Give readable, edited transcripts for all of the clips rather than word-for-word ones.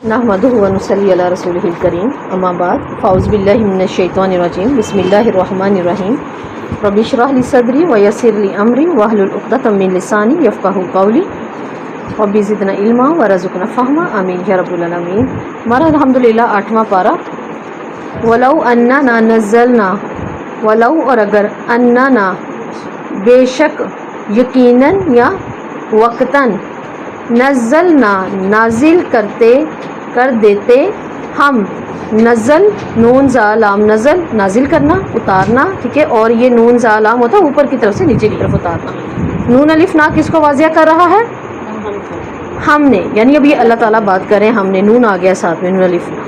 نحمدہ و نصلی علی رسولہ الکریم اما بعد فاعوذ باللہ من الشیطان الرجیم بسم اللہ الرحمن الرحیم رب اشرح لی صدری ویسر لی امری واحلل عقدۃ من لسانی یفقہوا قولی رب زدنا علما ورزقنا فہما آمین یا رب العالمین۔ ہمارا الحمدللہ 8واں پارہ ولو اننا نزلنا، ولو اور اگر، اننا بے شک، یقیناً یا وقتاً، نزلنا نازل کر دیتے ہم، نزل نون زا لام، نزل نازل کرنا، اتارنا، ٹھیک ہے، اور یہ نون زا لام ہوتا ہے اوپر کی طرف سے نیچے کی طرف اتارنا۔ نون الف نا کس کو واضح کر رہا ہے؟ ہم نے، یعنی اب یہ اللہ تعالیٰ بات کر رہے ہیں، ہم نے، نون آ گیا ساتھ میں، نون الف نا،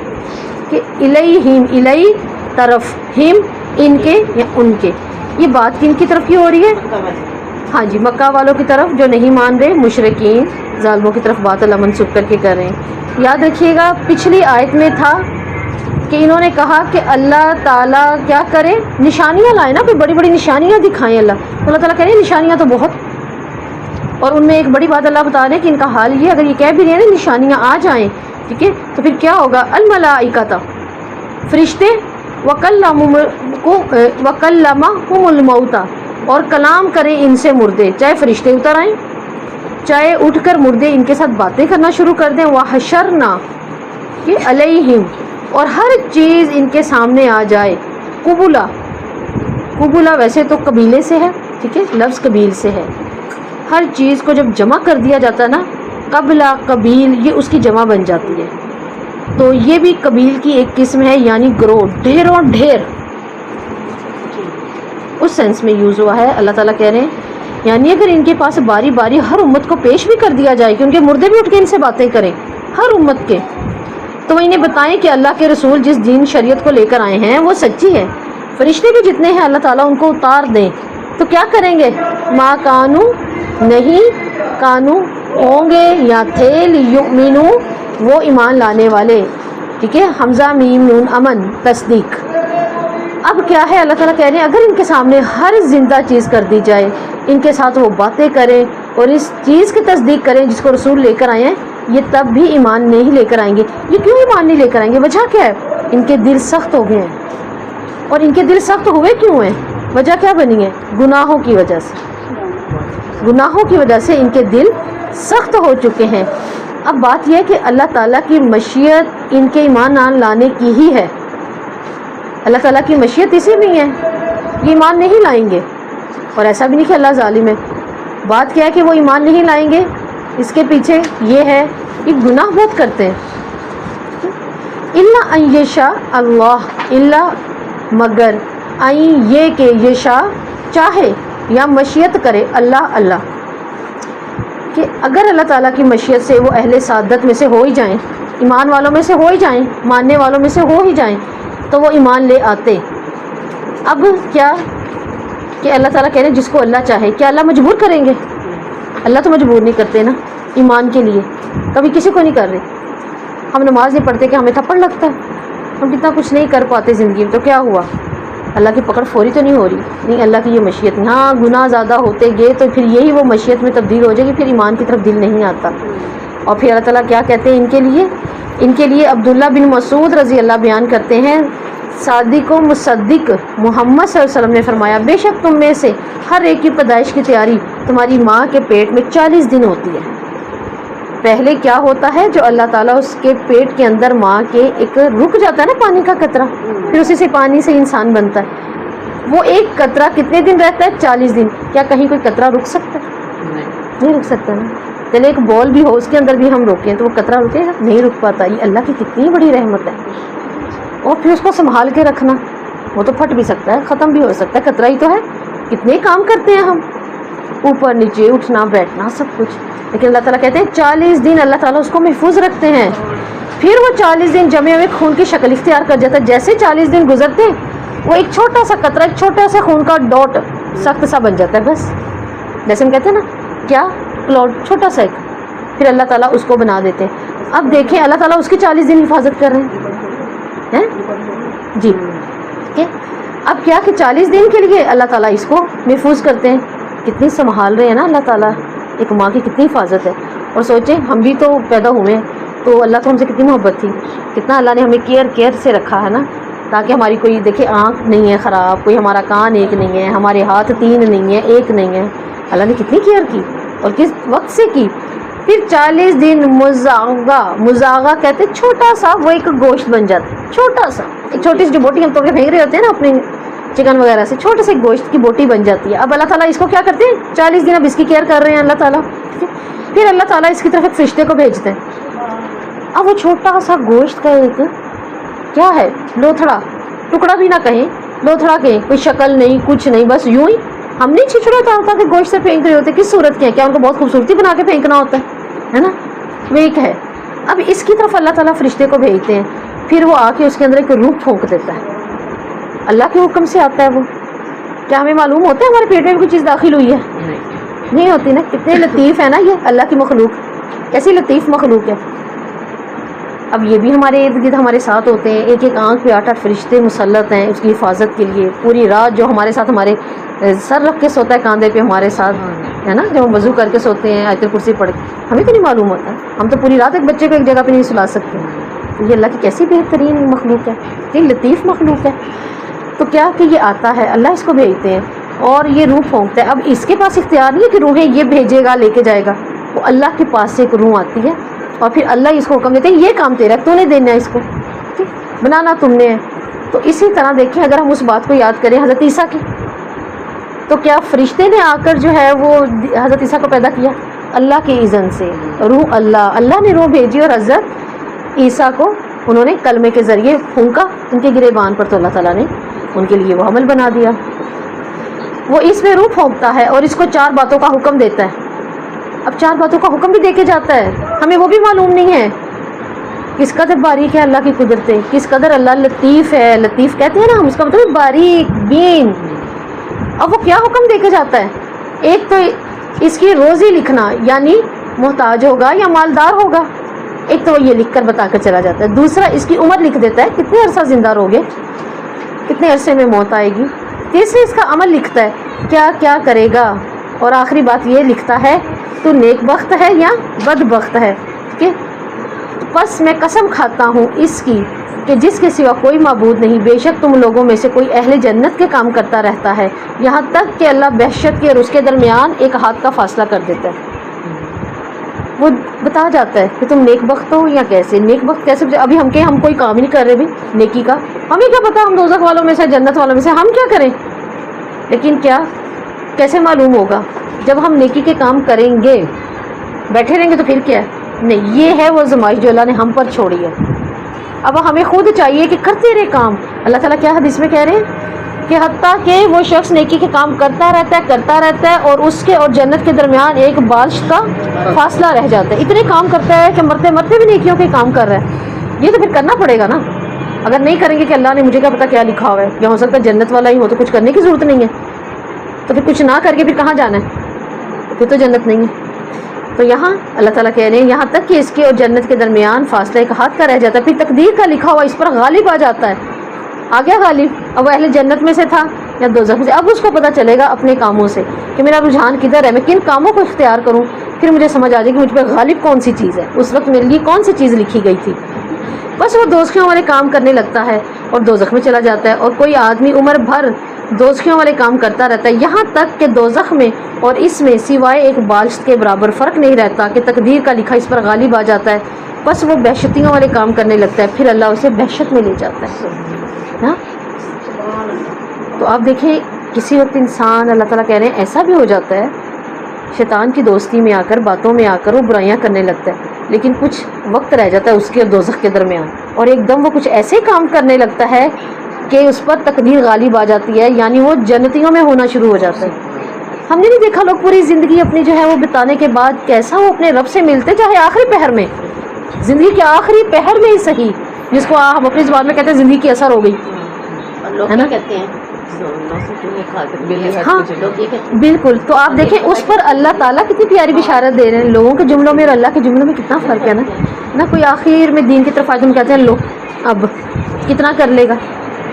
کہ الیہم، الی طرف، ہم ان کے یا ان کے، یہ بات کن کی طرف کی ہو رہی ہے؟ ہاں جی، مکہ والوں کی طرف جو نہیں مان رہے، مشرکین ظالموں کی طرف بات اللہ منسوب کر کے کر رہے ہیں۔ یاد رکھیے گا پچھلی آیت میں تھا کہ انہوں نے کہا کہ اللہ تعالیٰ کیا کرے، نشانیاں لائے نا، کوئی بڑی بڑی نشانیاں دکھائیں اللہ تعالیٰ کہہ رہے ہیں نشانیاں تو بہت، اور ان میں ایک بڑی بات اللہ بتا رہے ہیں کہ ان کا حال یہ، اگر یہ کہہ بھی رہے ہیں نا نشانیاں آ جائیں، ٹھیک ہے، تو پھر کیا ہوگا؟ الملائکۃ، فرشتے، وکلمہم الموتى، اور کلام کریں ان سے مردے، چاہے فرشتے اتر آئیں، چاہے اٹھ کر مردے ان کے ساتھ باتیں کرنا شروع کر دیں، وحشرنا کہ علیہم، اور ہر چیز ان کے سامنے آ جائے، قبلا، قبلا ویسے تو قبیلے سے ہے، ٹھیک ہے، لفظ قبیل سے ہے، ہر چیز کو جب جمع کر دیا جاتا ہے نا، قبلا، قبیل، یہ اس کی جمع بن جاتی ہے، تو یہ بھی قبیل کی ایک قسم ہے، یعنی گروہ، ڈھیروں ڈھیر، اس سینس میں یوز ہوا ہے۔ اللہ تعالیٰ کہہ رہے ہیں یعنی اگر ان کے پاس باری باری ہر امت کو پیش بھی کر دیا جائے کہ ان کے مردے بھی اٹھ کے ان سے باتیں کریں، ہر امت کے، تو وہ انہیں بتائیں کہ اللہ کے رسول جس دین شریعت کو لے کر آئے ہیں وہ سچی ہے، فرشتے بھی جتنے ہیں اللہ تعالیٰ ان کو اتار دیں، تو کیا کریں گے؟ ما کانو، نہیں، کانو ہوں گے یا تھے، لیؤمنو وہ ایمان لانے والے، ٹھیک ہے، حمزہ میم نون امن، تصدیق۔ اب کیا ہے، اللہ تعالیٰ کہہ رہے ہیں اگر ان کے سامنے ہر زندہ چیز کر دی جائے، ان کے ساتھ وہ باتیں کریں اور اس چیز کی تصدیق کریں جس کو رسول لے کر آئے ہیں، یہ تب بھی ایمان نہیں لے کر آئیں گے۔ یہ کیوں ایمان نہیں لے کر آئیں گے؟ وجہ کیا ہے؟ ان کے دل سخت ہو گئے ہیں، اور ان کے دل سخت ہوئے کیوں ہیں؟ وجہ کیا بنی ہے؟ گناہوں کی وجہ سے، گناہوں کی وجہ سے ان کے دل سخت ہو چکے ہیں۔ اب بات یہ ہے کہ اللہ تعالیٰ کی مشیت ان کے ایمان لانے کی ہی ہے، اللہ تعالیٰ کی مشیت اسی میں ہے، یہ ایمان نہیں لائیں گے، اور ایسا بھی نہیں کہ اللہ ظالم ہے۔ بات کیا ہے کہ وہ ایمان نہیں لائیں گے، اس کے پیچھے یہ ہے کہ گناہ بہت کرتے ہیں۔ الا ان یشاء اللہ، الا مگر، ان یہ کہ یشاء چاہے یا مشیت کرے اللہ کہ اگر اللہ تعالیٰ کی مشیت سے وہ اہل سعادت میں سے ہو ہی جائیں، ایمان والوں میں سے ہو ہی جائیں، ماننے والوں میں سے ہو ہی جائیں، تو وہ ایمان لے آتے۔ اب کیا کہ اللہ تعالیٰ کہہ رہے ہیں جس کو اللہ چاہے، کیا اللہ مجبور کریں گے؟ اللہ تو مجبور نہیں کرتے نا ایمان کے لیے، کبھی کسی کو نہیں کر رہے۔ ہم نماز نہیں پڑھتے کہ ہمیں تھپڑ لگتا ہے، ہم کتنا کچھ نہیں کر پاتے زندگی میں، تو کیا ہوا؟ اللہ کی پکڑ فوری تو نہیں ہو رہی، نہیں، اللہ کی یہ مشیت نہیں۔ ہاں گناہ زیادہ ہوتے گئے تو پھر یہی وہ مشیت میں تبدیل ہو جائے گی، پھر ایمان کی طرف دل نہیں آتا۔ اور پھر اللہ تعالیٰ کیا کہتے ہیں ان کے لیے عبداللہ بن مسعود رضی اللہ بیان کرتے ہیں، صادق و مصدق محمد صلی اللہ علیہ وسلم نے فرمایا بے شک تم میں سے ہر ایک کی پیدائش کی تیاری تمہاری ماں کے پیٹ میں 40 دن ہوتی ہے۔ پہلے کیا ہوتا ہے، جو اللہ تعالیٰ اس کے پیٹ کے اندر ماں کے ایک رک جاتا ہے نا پانی کا قطرہ، پھر اسی سے پانی سے انسان بنتا ہے، وہ ایک قطرہ کتنے دن رہتا ہے؟ 40 دن۔ کیا کہیں کوئی قطرہ رک سکتا ہے؟ نہیں رک سکتا نا۔ چلے ایک بال بھی ہو اس کے اندر بھی ہم روکیں تو وہ قطرہ رکے گا؟ نہیں رک پاتا۔ یہ اللہ کی کتنی بڑی رحمت ہے، اور پھر اس کو سنبھال کے رکھنا، وہ تو پھٹ بھی سکتا ہے، ختم بھی ہو سکتا ہے، قطرہ ہی تو ہے۔ کتنے کام کرتے ہیں ہم، اوپر نیچے، اٹھنا بیٹھنا، سب کچھ، لیکن اللہ تعالیٰ کہتے ہیں 40 دن اللہ تعالیٰ اس کو محفوظ رکھتے ہیں، پھر وہ 40 دن جمے ہوئے خون کی شکل اختیار کر جاتا ہے۔ جیسے 40 دن گزرتے وہ ایک چھوٹا سا قطرہ، ایک چھوٹا سا خون کا ڈاٹ سخت سا بن جاتا ہے، بس جیسے ہم کہتے ہیں نا کیا کلاؤڈ، چھوٹا سا ایک، پھر اللہ تعالیٰ اس کو بنا دیتے ہیں۔ اب دیکھیں اللہ تعالیٰ اس کی 40 دن حفاظت کر رہے ہیں جی، ٹھیک ہے۔ اب کیا کہ 40 دن کے لیے اللہ تعالیٰ اس کو محفوظ کرتے ہیں، کتنی سنبھال رہے ہیں نا اللہ تعالیٰ، ایک ماں کی کتنی حفاظت ہے۔ اور سوچیں ہم بھی تو پیدا ہوئے ہیں، تو اللہ کو ہم سے کتنی محبت تھی، کتنا اللہ نے ہمیں کیئر سے رکھا ہے نا، تاکہ ہماری کوئی دیکھے آنکھ نہیں ہے خراب، کوئی ہمارا کان ایک نہیں ہے، ہمارے ہاتھ 3 نہیں ہے، ایک نہیں ہے، اللہ نے کتنی کیئر کی اور کس وقت سے کی۔ پھر 40 دن مزاغہ کہتے چھوٹا سا وہ ایک گوشت بن جاتا ہے، چھوٹا سا ایک چھوٹی سی جو بوٹی ہم توڑ کے پھینک رہے ہوتے ہیں نا اپنے چکن وغیرہ سے، چھوٹے سے گوشت کی بوٹی بن جاتی ہے۔ اب اللہ تعالیٰ اس کو کیا کرتے ہیں، 40 دن اب اس کی کیئر کر رہے ہیں اللہ تعالیٰ۔ پھر اللہ تعالیٰ اس کی طرف ایک فرشتے کو بھیجتے ہیں۔ اب وہ چھوٹا سا گوشت کا ایک کیا ہے، لوتھڑا، ٹکڑا بھی نہ کہیں، لوتھڑا کہیں، کوئی شکل نہیں کچھ نہیں، بس یوں ہی ہم نہیں چھچڑا اتار کے گوشت سے پھینک رہے ہوتے، کس صورت کے ہیں، کیا ان کو بہت خوبصورتی بنا کے پھینکنا ہوتا ہے نا، وہ ایک ہے۔ اب اس کی طرف اللہ تعالیٰ فرشتے کو بھیجتے ہیں، پھر وہ آ کے اس کے اندر ایک روح پھونک دیتا ہے، اللہ کے حکم سے آتا ہے وہ۔ کیا ہمیں معلوم ہوتا ہے ہمارے پیٹ میں بھی کوئی چیز داخل ہوئی ہے؟ نہیں ہوتی نا۔ کتنے لطیف ہے نا یہ اللہ کی مخلوق، کیسی لطیف مخلوق ہے۔ اب یہ بھی ہمارے ارد گرد ہمارے ساتھ ہوتے ہیں، ایک ایک آنکھ پہ 8 فرشتے مسلط ہیں اس کی حفاظت کے لیے، پوری رات جو ہمارے ساتھ ہمارے سر رکھ کے سوتا ہے کاندھے پہ ہمارے ساتھ، ہے نا، جب ہم وضو کر کے سوتے ہیں آیت الکرسی پڑھ کے، ہمیں تو نہیں معلوم ہوتا، ہم تو پوری رات ایک بچے کو ایک جگہ پہ نہیں سلا سکتے۔ تو یہ اللہ کی کیسی بہترین مخلوق ہے، یہ لطیف مخلوق ہے۔ تو کیا کہ یہ آتا ہے، اللہ اس کو بھیجتے ہیں اور یہ روح پھونکتا ہے۔ اب اس کے پاس اختیار نہیں ہے کہ روحیں یہ بھیجے گا لے کے جائے گا، وہ اللہ کے پاس سے ایک روح آتی ہے اور پھر اللہ اس کو حکم دیتے ہیں یہ کام تیرا، تو نے دینا ہے اس کو، بنانا تم نے ہے۔ تو اسی طرح دیکھیں اگر ہم اس بات کو یاد کریں حضرت عیسیٰ کی، تو کیا فرشتے نے آ کر جو ہے وہ حضرت عیسیٰ کو پیدا کیا؟ اللہ کے اذن سے، روح اللہ نے روح بھیجی اور حضرت عیسیٰ کو انہوں نے کلمے کے ذریعے پھونکا ان کے گریبان پر، تو اللہ تعالیٰ نے ان کے لیے وہ عمل بنا دیا۔ وہ اس میں روح پھونکتا ہے اور اس کو 4 باتوں کا حکم دیتا ہے۔ اب 4 باتوں کا حکم بھی دے کے جاتا ہے، ہمیں وہ بھی معلوم نہیں ہے کس قدر باریک ہے اللہ کی قدرتیں، کس قدر اللہ لطیف ہے۔ لطیف کہتے ہیں نا ہم، اس کا مطلب باریک بین۔ اب وہ کیا حکم دے کے جاتا ہے؟ ایک تو اس کی روزی لکھنا، یعنی محتاج ہوگا یا مالدار ہوگا، ایک تو وہ یہ لکھ کر بتا کر چلا جاتا ہے۔ دوسرا اس کی عمر لکھ دیتا ہے، کتنے عرصہ زندہ رہو گے، کتنے عرصے میں موت آئے گی۔ تیسرے اس کا عمل لکھتا ہے، کیا کیا کرے گا، اور آخری بات یہ لکھتا ہے تو نیک بخت ہے یا بد بخت ہے۔ کہ پس میں قسم کھاتا ہوں اس کی کہ جس کے سوا کوئی معبود نہیں، بے شک تم لوگوں میں سے کوئی اہل جنت کے کام کرتا رہتا ہے، یہاں تک کہ اللہ بحشت کے اور اس کے درمیان ایک ہاتھ کا فاصلہ کر دیتا ہے۔ وہ بتا جاتا ہے کہ تم نیک بخت ہو یا کیسے، نیک بخت کیسے، ابھی ہم کوئی کام ہی نہیں کر رہے بھی نیکی کا، ہمیں کیا پتا ہم دوزخ والوں میں سے جنت والوں میں سے، ہم کیا کریں۔ لیکن کیا کیسے معلوم ہوگا؟ جب ہم نیکی کے کام کریں گے، بیٹھے رہیں گے تو پھر کیا ہے؟ نہیں، یہ ہے وہ آزمائش جو اللہ نے ہم پر چھوڑی ہے۔ اب ہمیں خود چاہیے کہ کرتے رہے کام۔ اللہ تعالیٰ کیا حدیث میں کہہ رہے ہیں کہ حتیٰ کہ وہ شخص نیکی کے کام کرتا رہتا ہے اور اس کے اور جنت کے درمیان ایک بالشت کا فاصلہ رہ جاتا ہے، اتنے کام کرتا ہے کہ مرتے مرتے بھی نیکیوں کے کام کر رہا ہے۔ یہ تو پھر کرنا پڑے گا نا، اگر نہیں کریں گے کہ اللہ نے مجھے کیا پتا کیا لکھا ہوا ہے، یا ہو سکتا ہے جنت والا ہی ہو تو کچھ کرنے کی ضرورت نہیں ہے، تو پھر کچھ نہ کر کے پھر کہاں جانا ہے، پھر تو جنت نہیں ہے۔ تو یہاں اللہ تعالیٰ کہہ رہے ہیں یہاں تک کہ اس کے اور جنت کے درمیان فاصلہ ایک ہاتھ کا رہ جاتا ہے، پھر تقدیر کا لکھا ہوا اس پر غالب آ جاتا ہے، آ گیا غالب۔ اب وہ اہل جنت میں سے تھا یا دوزخ میں سے، اب اس کو پتہ چلے گا اپنے کاموں سے کہ میرا رجحان کدھر ہے، میں کن کاموں کو اختیار کروں، پھر مجھے سمجھ آ جائے کہ مجھ پہ غالب کون سی چیز ہے، اس وقت میرے لیے کون سی چیز لکھی گئی تھی۔ بس وہ دوزخیوں والے کام کرنے لگتا ہے اور دوزخ میں چلا جاتا ہے، اور کوئی آدمی عمر بھر دوزخیوں والے کام کرتا رہتا ہے، یہاں تک کہ دوزخ میں اور اس میں سوائے ایک بالشت کے برابر فرق نہیں رہتا کہ تقدیر کا لکھا اس پر غالب آ جاتا ہے۔ بس وہ بحشتیوں والے کام کرنے لگتا ہے، پھر اللہ اسے بحشت میں لے جاتا ہے۔ ہاں، تو آپ دیکھیں کسی وقت انسان، اللہ تعالیٰ کہہ رہے ہیں ایسا بھی ہو جاتا ہے، شیطان کی دوستی میں آ کر، باتوں میں آ کر وہ برائیاں کرنے لگتا ہے، لیکن کچھ وقت رہ جاتا ہے اس کے اور دوزخ کے درمیان، اور ایک دم وہ کچھ ایسے کام کرنے لگتا ہے کہ اس پر تقدیر غالب آ جاتی ہے، یعنی وہ جنتیوں میں ہونا شروع ہو جاتا ہے۔ ہم نے نہیں دیکھا لوگ پوری زندگی اپنی جو ہے وہ بتانے کے بعد کیسا وہ اپنے رب سے ملتے، چاہے آخری پہر میں، زندگی کے آخری پہر میں ہی صحیح، جس کو ہم اپنی زبان میں کہتے ہیں زندگی کی اثر ہو گئی، ہے نا، کہتے ہیں ہاں بالکل۔ تو آپ دیکھیں اس پر اللہ تعالیٰ کتنی پیاری بشارت دے رہے ہیں، لوگوں کے جملوں میں اور اللہ کے جملوں میں کتنا فرق ہے نا کوئی آخر میں دین کی طرف آئے تو ہم کہتے ہیں لو اب کتنا کر لے گا،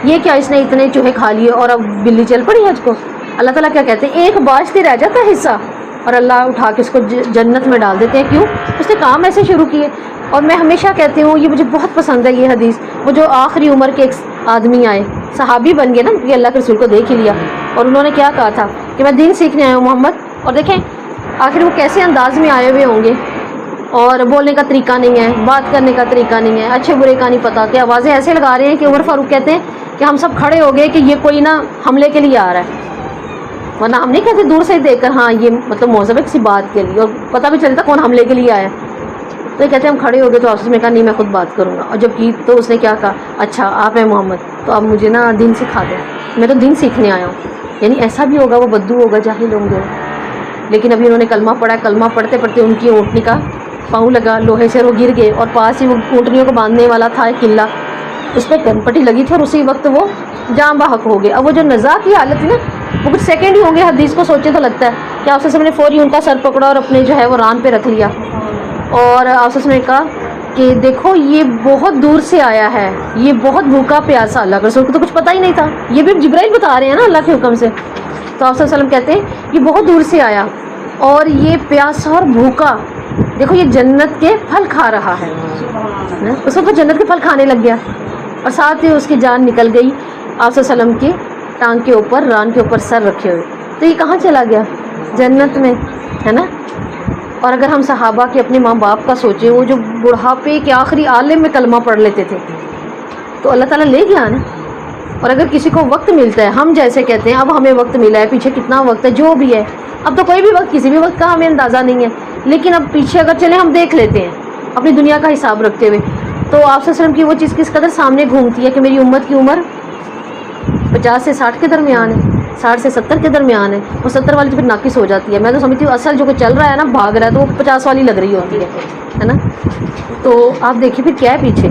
یہ کیا اس نے اتنے چوہے کھا لیے اور اب بلی چل پڑی ہے اس کو۔ اللہ تعالیٰ کیا کہتے ہیں ایک بالشت رہ جاتا ہے حصہ، اور اللہ اٹھا کے اس کو جنت میں ڈال دیتے ہیں. کیوں؟ اس نے کام ایسے شروع کیے. اور میں ہمیشہ کہتی ہوں، یہ مجھے بہت پسند ہے یہ حدیث، وہ جو آخری عمر کے ایک آدمی آئے، صحابی بن گئے نا، یہ اللہ کے رسول کو دیکھ ہی لیا، اور انہوں نے کیا کہا تھا کہ میں دین سیکھنے آیا ہوں محمد. اور دیکھیں آخر وہ کیسے انداز میں آئے ہوئے ہوں گے، اور بولنے کا طریقہ نہیں ہے، بات کرنے کا طریقہ نہیں ہے، اچھے برے کا نہیں پتہ، کہ آوازیں ایسے لگا رہے ہیں کہ عمر فاروق کہتے ہیں کہ ہم سب کھڑے ہو گئے کہ یہ کوئی نہ حملے کے لیے آ رہا ہے، ورنہ ہم نہیں کہتے دور سے دیکھ کر ہاں یہ مطلب موضوع ہے کسی بات کے لیے، اور پتہ بھی چلتا کون حملے کے لیے آیا. تو یہ کہتے ہیں ہم کھڑے ہو گئے، تو آپس میں کہا نہیں میں خود بات کروں گا. اور جب کی تو اس نے کیا کہا، اچھا آپ ہیں محمد تو اب مجھے نا دین سکھا دیں، میں تو دین سیکھنے آیا ہوں. یعنی ایسا بھی ہوگا وہ بدو ہوگا، جاہل ہوں گے، لیکن ابھی انہوں نے کلمہ پڑھا. کلمہ پڑھتے پڑھتے ان کی اونٹنی کا پاؤں لگا لوہے سے، وہ گر گئے، اور پاس ہی وہ اونٹنیوں کو باندھنے والا تھا ایک قلعہ، اس پہ کنپٹی لگی تھی، اور اسی وقت وہ جاں بحق ہو گئے. اب وہ جو نزا کی حالت تھی نا، وہ کچھ سیکنڈ ہی ہوں گے، حدیث کو سوچے تو لگتا ہے کہ آپ سے نے فوری ان کا سر پکڑا اور اپنے جو ہے وہ ران پہ رکھ لیا. اور آپ نے کہا کہ دیکھو یہ بہت دور سے آیا ہے، یہ بہت بھوکا پیاسا، اللہ کے رسول کو تو کچھ پتہ ہی نہیں تھا، یہ بھی جبرائیل بتا رہے ہیں نا اللہ کے حکم سے. تو آپ صلی اللہ علیہ وسلم کہتے ہیں یہ بہت دور سے آیا اور یہ پیاسا اور بھوکا، دیکھو یہ جنت کے پھل کھا رہا ہے. اس وقت تو جنت کے پھل کھانے لگ گیا، اور ساتھ ہی اس کی جان نکل گئی آپ صلی اللہ علیہ وسلم کی ٹانگ کے اوپر، ران کے اوپر سر رکھے ہوئے. تو یہ کہاں چلا گیا؟ جنت میں، ہے نا. اور اگر ہم صحابہ کے اپنے ماں باپ کا سوچیں، وہ جو بڑھاپے کے آخری عالم میں کلمہ پڑھ لیتے تھے، تو اللہ تعالیٰ لے گیا نا. اور اگر کسی کو وقت ملتا ہے، ہم جیسے کہتے ہیں اب ہمیں وقت ملا ہے، پیچھے کتنا وقت ہے جو بھی ہے، اب تو کوئی بھی وقت کسی بھی وقت کا ہمیں اندازہ نہیں ہے، لیکن اب پیچھے اگر چلیں ہم دیکھ لیتے ہیں اپنی دنیا کا حساب رکھتے ہوئے، تو آپ صلی اللہ علیہ وسلم کی وہ چیز کس قدر سامنے گھومتی ہے کہ میری امت کی عمر 50 سے 60 کے درمیان ہے، 60 سے 70 کے درمیان ہے. وہ 70 والی تو پھر ناقص ہو جاتی ہے. میں تو سمجھتی ہوں اصل جو چل رہا ہے نا، بھاگ رہا ہے، تو وہ 50 والی لگ رہی ہوتی ہے نا. تو آپ دیکھیے پھر کیا ہے پیچھے.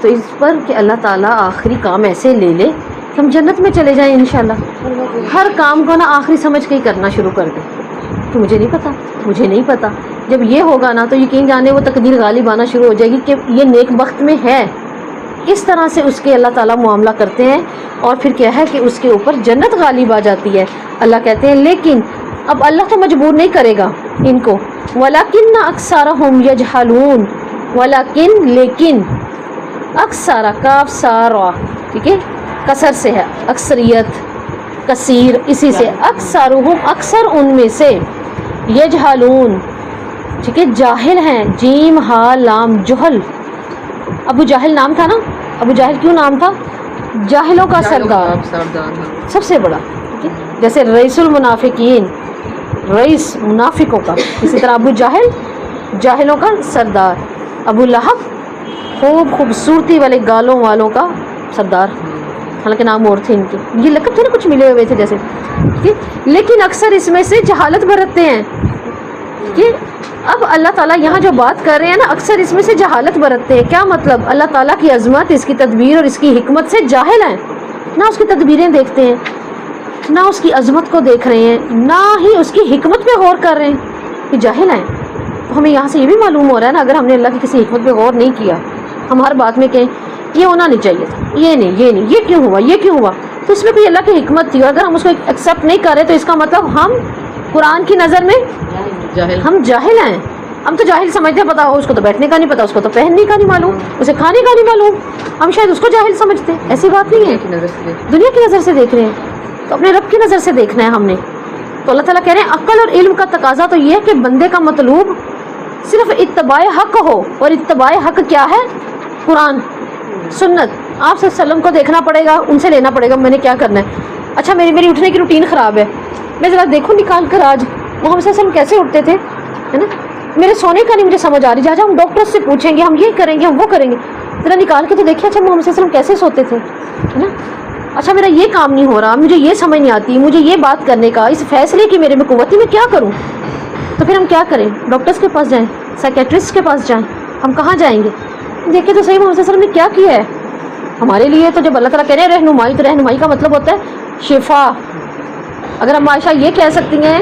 تو اس پر کہ اللہ تعالیٰ آخری کام ایسے لے لے کہ ہم جنت میں چلے جائیں انشاءاللہ. ہر کام کو نا آخری سمجھ کے ہی کرنا شروع کر دیں کہ مجھے نہیں پتہ، مجھے نہیں پتہ. جب یہ ہوگا نا تو یقین جانے وہ تقدیر غالب آنا شروع ہو جائے گی کہ یہ نیک بخت میں ہے. اس طرح سے اس کے اللہ تعالیٰ معاملہ کرتے ہیں، اور پھر کیا ہے کہ اس کے اوپر جنت غالب آ جاتی ہے. اللہ کہتے ہیں لیکن اب اللہ تو مجبور نہیں کرے گا ان کو، وَلَكِنَّ أَكْثَرَهُمْ يَجْهَلُونَ، وَلَكِن لیکن، اکثر کاف سارا، ٹھیک ہے، کثر سے ہے، اکثریت، کثیر، اسی سے اکثرهم، اکثر ان میں سے، یجہلون، ٹھیک ہے، جاہل ہیں، جیم ہا لام جہل. ابو جاہل نام تھا نا، ابو جاہل کیوں نام تھا؟ جاہلوں کا سردار، سب سے بڑا، ٹھیک ہے، جیسے رئیس المنافقین، رئیس منافقوں کا، اسی طرح ابو جاہل جاہلوں کا سردار. ابو لہب خوب خوبصورتی والے گالوں والوں کا سردار، حالانکہ نام اور تھے ان کے، یہ لقب تھے نا کچھ ملے ہوئے تھے جیسے، لیکن اکثر اس میں سے جہالت برتتے ہیں. کہ اب اللہ تعالیٰ یہاں جو بات کر رہے ہیں نا، اکثر اس میں سے جہالت برتتے ہیں. کیا مطلب؟ اللہ تعالیٰ کی عظمت، اس کی تدبیر اور اس کی حکمت سے جاہل ہیں، نہ اس کی تدبیریں دیکھتے ہیں، نہ اس کی عظمت کو دیکھ رہے ہیں، نہ ہی اس کی حکمت پہ غور کر رہے ہیں، کہ جاہل ہیں. تو ہمیں یہاں سے یہ بھی معلوم ہو رہا ہے نا، اگر ہم نے اللہ کی کسی حکمت پہ غور نہیں کیا، ہم ہر بات میں کہیں یہ ہونا نہیں چاہیے تھا، یہ نہیں، یہ نہیں، یہ کیوں ہوا، یہ کیوں ہوا، تو اس میں کوئی اللہ کی حکمت تھی. اور اگر ہم اس کو ایکسیپٹ نہیں کر رہے تو اس کا مطلب ہم قرآن کی نظر میں ہم جاہل ہیں. ہم تو جاہل سمجھتے ہیں، پتا ہو اس کو تو بیٹھنے کا نہیں پتا، اس کو تو پہننے کا نہیں معلوم، اسے کھانے کا نہیں معلوم، ہم شاید اس کو جاہل سمجھتے ہیں. ایسی بات نہیں ہے، دنیا کی نظر سے دیکھ رہے ہیں، تو اپنے رب کی نظر سے دیکھنا ہے ہم نے. تو اللہ تعالیٰ کہہ رہے ہیں عقل اور علم کا تقاضا تو یہ ہے کہ بندے کا مطلوب صرف اتباع حق ہو، اور اتباع حق کیا ہے؟ قرآن سنت. آپ صلی اللہ علیہ وسلم کو دیکھنا پڑے گا، ان سے لینا پڑے گا میں نے کیا کرنا ہے. اچھا میری اٹھنے کی روٹین خراب ہے، میں ذرا دیکھوں نکال کر آج محمد صلی اللہ علیہ وسلم کیسے اٹھتے تھے، ہے نا. میرے سونے کا نہیں مجھے سمجھ آ رہی، جہاں ہم ڈاکٹر سے پوچھیں گے، ہم یہ کریں گے، ہم وہ کریں گے، ذرا نکال کے تو دیکھیں اچھا محمد صلی اللہ علیہ وسلم کیسے سوتے تھے، ہے نا. اچھا میرا یہ کام نہیں ہو رہا، مجھے یہ سمجھ نہیں آتی، مجھے یہ بات کرنے کا، اس فیصلے کی میرے میں قوت نہیں، میں کیا کروں. تو پھر ہم کیا کریں؟ ڈاکٹرس کے پاس جائیں، سائیکیٹرسٹ کے پاس جائیں. ہم کہاں جائیں گے؟ دیکھیں تو صحیح محمد صلی اللہ علیہ وسلم نے کیا کیا ہے ہمارے لیے. تو جب اللہ تعالیٰ کہہ رہے ہیں رہنمائی، تو رہنمائی کا مطلب ہوتا ہے شفا. اگر ہم عائشہ یہ کہہ سکتی ہیں،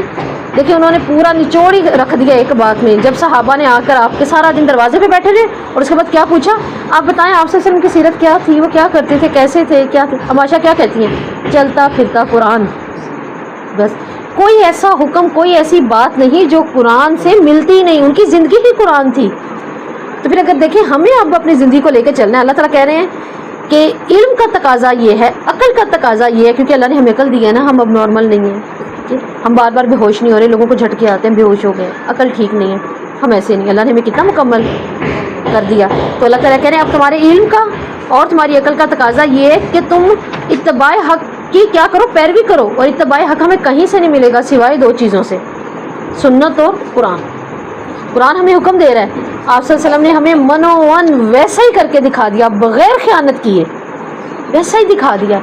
دیکھیں انہوں نے پورا نچوڑ ہی رکھ دیا ایک بات میں، جب صحابہ نے آ کر آپ کے سارا دن دروازے پہ بیٹھے رہے اور اس کے بعد کیا پوچھا، آپ بتائیں آپ صلی اللہ علیہ وسلم کی سیرت کیا تھی، وہ کیا کرتے تھے، کیسے تھے، کیا تھے. ہم عائشہ کیا کہتی ہیں؟ چلتا پھرتا قرآن. بس کوئی ایسا حکم، کوئی ایسی بات نہیں جو قرآن سے ملتی نہیں، ان کی زندگی ہی قرآن تھی. تو پھر اگر دیکھیں ہمیں اب اپنی زندگی کو لے کے چلنا ہے. اللہ تعالیٰ کہہ رہے ہیں کہ علم کا تقاضا یہ ہے، عقل کا تقاضا یہ ہے، کیونکہ اللہ نے ہمیں عقل دی ہے نا، ہم اب نارمل نہیں ہیں، ہم بار بار بے ہوش نہیں ہو رہے، لوگوں کو جھٹکے آتے ہیں بے ہوش ہو گئے، عقل ٹھیک نہیں ہے، ہم ایسے نہیں. اللہ نے ہمیں کتنا مکمل کر دیا. تو اللہ تعالیٰ کہہ رہے ہیں اب تمہارے علم کا اور تمہاری عقل کا تقاضا یہ ہے کہ تم اتباع حق کی کیا کرو، پیروی کرو. اور اتباع حق ہمیں کہیں سے نہیں ملے گا سوائے دو چیزوں سے، سنت اور قرآن. قرآن ہمیں حکم دے رہا ہے، آپ صلی اللہ علیہ وسلم نے ہمیں منوان ویسا ہی کر کے دکھا دیا، بغیر خیانت کیے ویسا ہی دکھا دیا.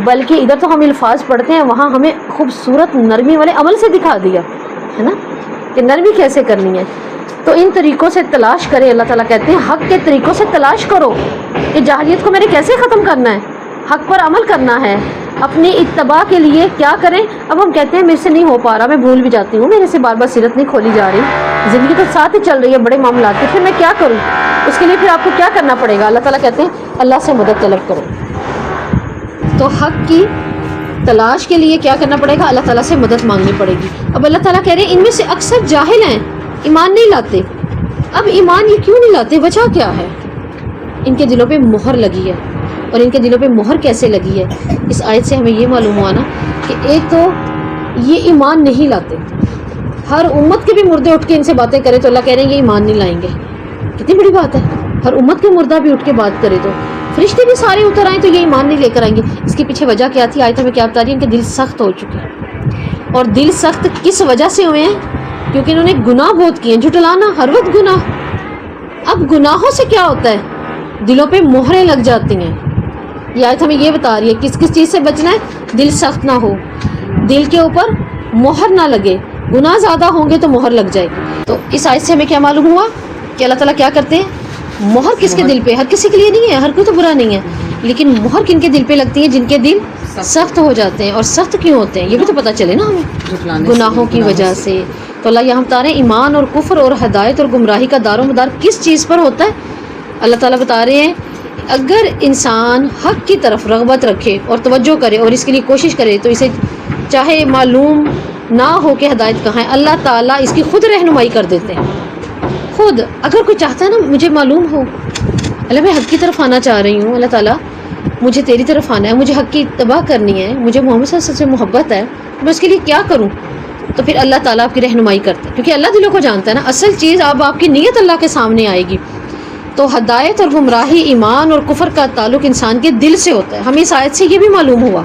بلکہ ادھر تو ہم الفاظ پڑھتے ہیں، وہاں ہمیں خوبصورت نرمی والے عمل سے دکھا دیا ہے نا، کہ نرمی کیسے کرنی ہے. تو ان طریقوں سے تلاش کرے. اللہ تعالیٰ کہتے ہیں حق کے طریقوں سے تلاش کرو کہ جاہلیت کو میں نے کیسے ختم کرنا ہے، حق پر عمل کرنا ہے. اپنی اتباع کے لیے کیا کریں. اب ہم کہتے ہیں میرے سے نہیں ہو پا رہا، میں بھول بھی جاتی ہوں، میرے سے بار بار سیرت نہیں کھولی جا رہی، زندگی تو ساتھ ہی چل رہی ہے بڑے معاملات کی، پھر میں کیا کروں. اس کے لیے پھر آپ کو کیا کرنا پڑے گا. اللہ تعالیٰ کہتے ہیں اللہ سے مدد طلب کرو. تو حق کی تلاش کے لیے کیا کرنا پڑے گا، اللہ تعالیٰ سے مدد مانگنی پڑے گی. اب اللہ تعالیٰ کہہ رہے ہیں ان میں سے اکثر جاہل ہیں، ایمان نہیں لاتے. اب ایمان یہ کیوں نہیں لاتے، وجہ کیا ہے. ان کے دلوں پہ مہر لگی ہے. اور ان کے دلوں پہ مہر کیسے لگی ہے، اس آیت سے ہمیں یہ معلوم ہوا نا کہ ایک تو یہ ایمان نہیں لاتے. ہر امت کے بھی مردے اٹھ کے ان سے باتیں کرے تو اللہ کہہ رہے ہیں یہ ایمان نہیں لائیں گے. کتنی بڑی بات ہے، ہر امت کے مردہ بھی اٹھ کے بات کرے تو، فرشتے بھی سارے اتر آئیں تو یہ ایمان نہیں لے کر آئیں گے. اس کے پیچھے وجہ کیا تھی، آیت ہمیں کیا بتا رہی ہے، ان کے دل سخت ہو چکے ہیں. اور دل سخت کس وجہ سے ہوئے ہیں، کیونکہ انہوں نے گناہ بہت کیے ہیں. جھٹلانا ہر وقت گناہ. اب گناہوں سے کیا ہوتا ہے، دلوں پہ مہریں لگ جاتی ہیں. یہ آیت ہمیں یہ بتا رہی ہے کس کس چیز سے بچنا ہے، دل سخت نہ ہو، دل کے اوپر مہر نہ لگے. گناہ زیادہ ہوں گے تو مہر لگ جائے گی. تو اس آیت سے ہمیں کیا معلوم ہوا کہ اللہ تعالیٰ کیا کرتے ہیں، مہر کس کے دل پہ، ہر کسی کے لیے نہیں ہے، ہر کوئی تو برا نہیں ہے، لیکن مہر کن کے دل پہ لگتی ہے، جن کے دل سخت ہو جاتے ہیں. اور سخت کیوں ہوتے ہیں یہ بھی تو پتہ چلے نا ہمیں، گناہوں کی وجہ سے. تو اللہ یہاں بتا رہے ہیں ایمان اور کفر اور ہدایت اور گمراہی کا دار و مدار کس چیز پر ہوتا ہے. اللہ تعالیٰ بتا رہے ہیں اگر انسان حق کی طرف رغبت رکھے اور توجہ کرے اور اس کے لیے کوشش کرے تو اسے چاہے معلوم نہ ہو کہ ہدایت کہاں ہے، اللہ تعالیٰ اس کی خود رہنمائی کر دیتے ہیں. خود اگر کوئی چاہتا ہے نا مجھے معلوم ہو اللہ میں حق کی طرف آنا چاہ رہی ہوں، اللہ تعالیٰ مجھے تیری طرف آنا ہے، مجھے حق کی اتباع کرنی ہے، مجھے محمد صلی اللہ علیہ وسلم سے محبت ہے، میں اس کے لیے کیا کروں، تو پھر اللہ تعالیٰ آپ کی رہنمائی کرتا ہے. کیونکہ اللہ دلوں کو جانتا ہے نا، اصل چیز اب آپ کی نیت اللہ کے سامنے آئے گی. تو ہدایت اور گمراہی، ایمان اور کفر کا تعلق انسان کے دل سے ہوتا ہے. ہمیں اس آیت سے یہ بھی معلوم ہوا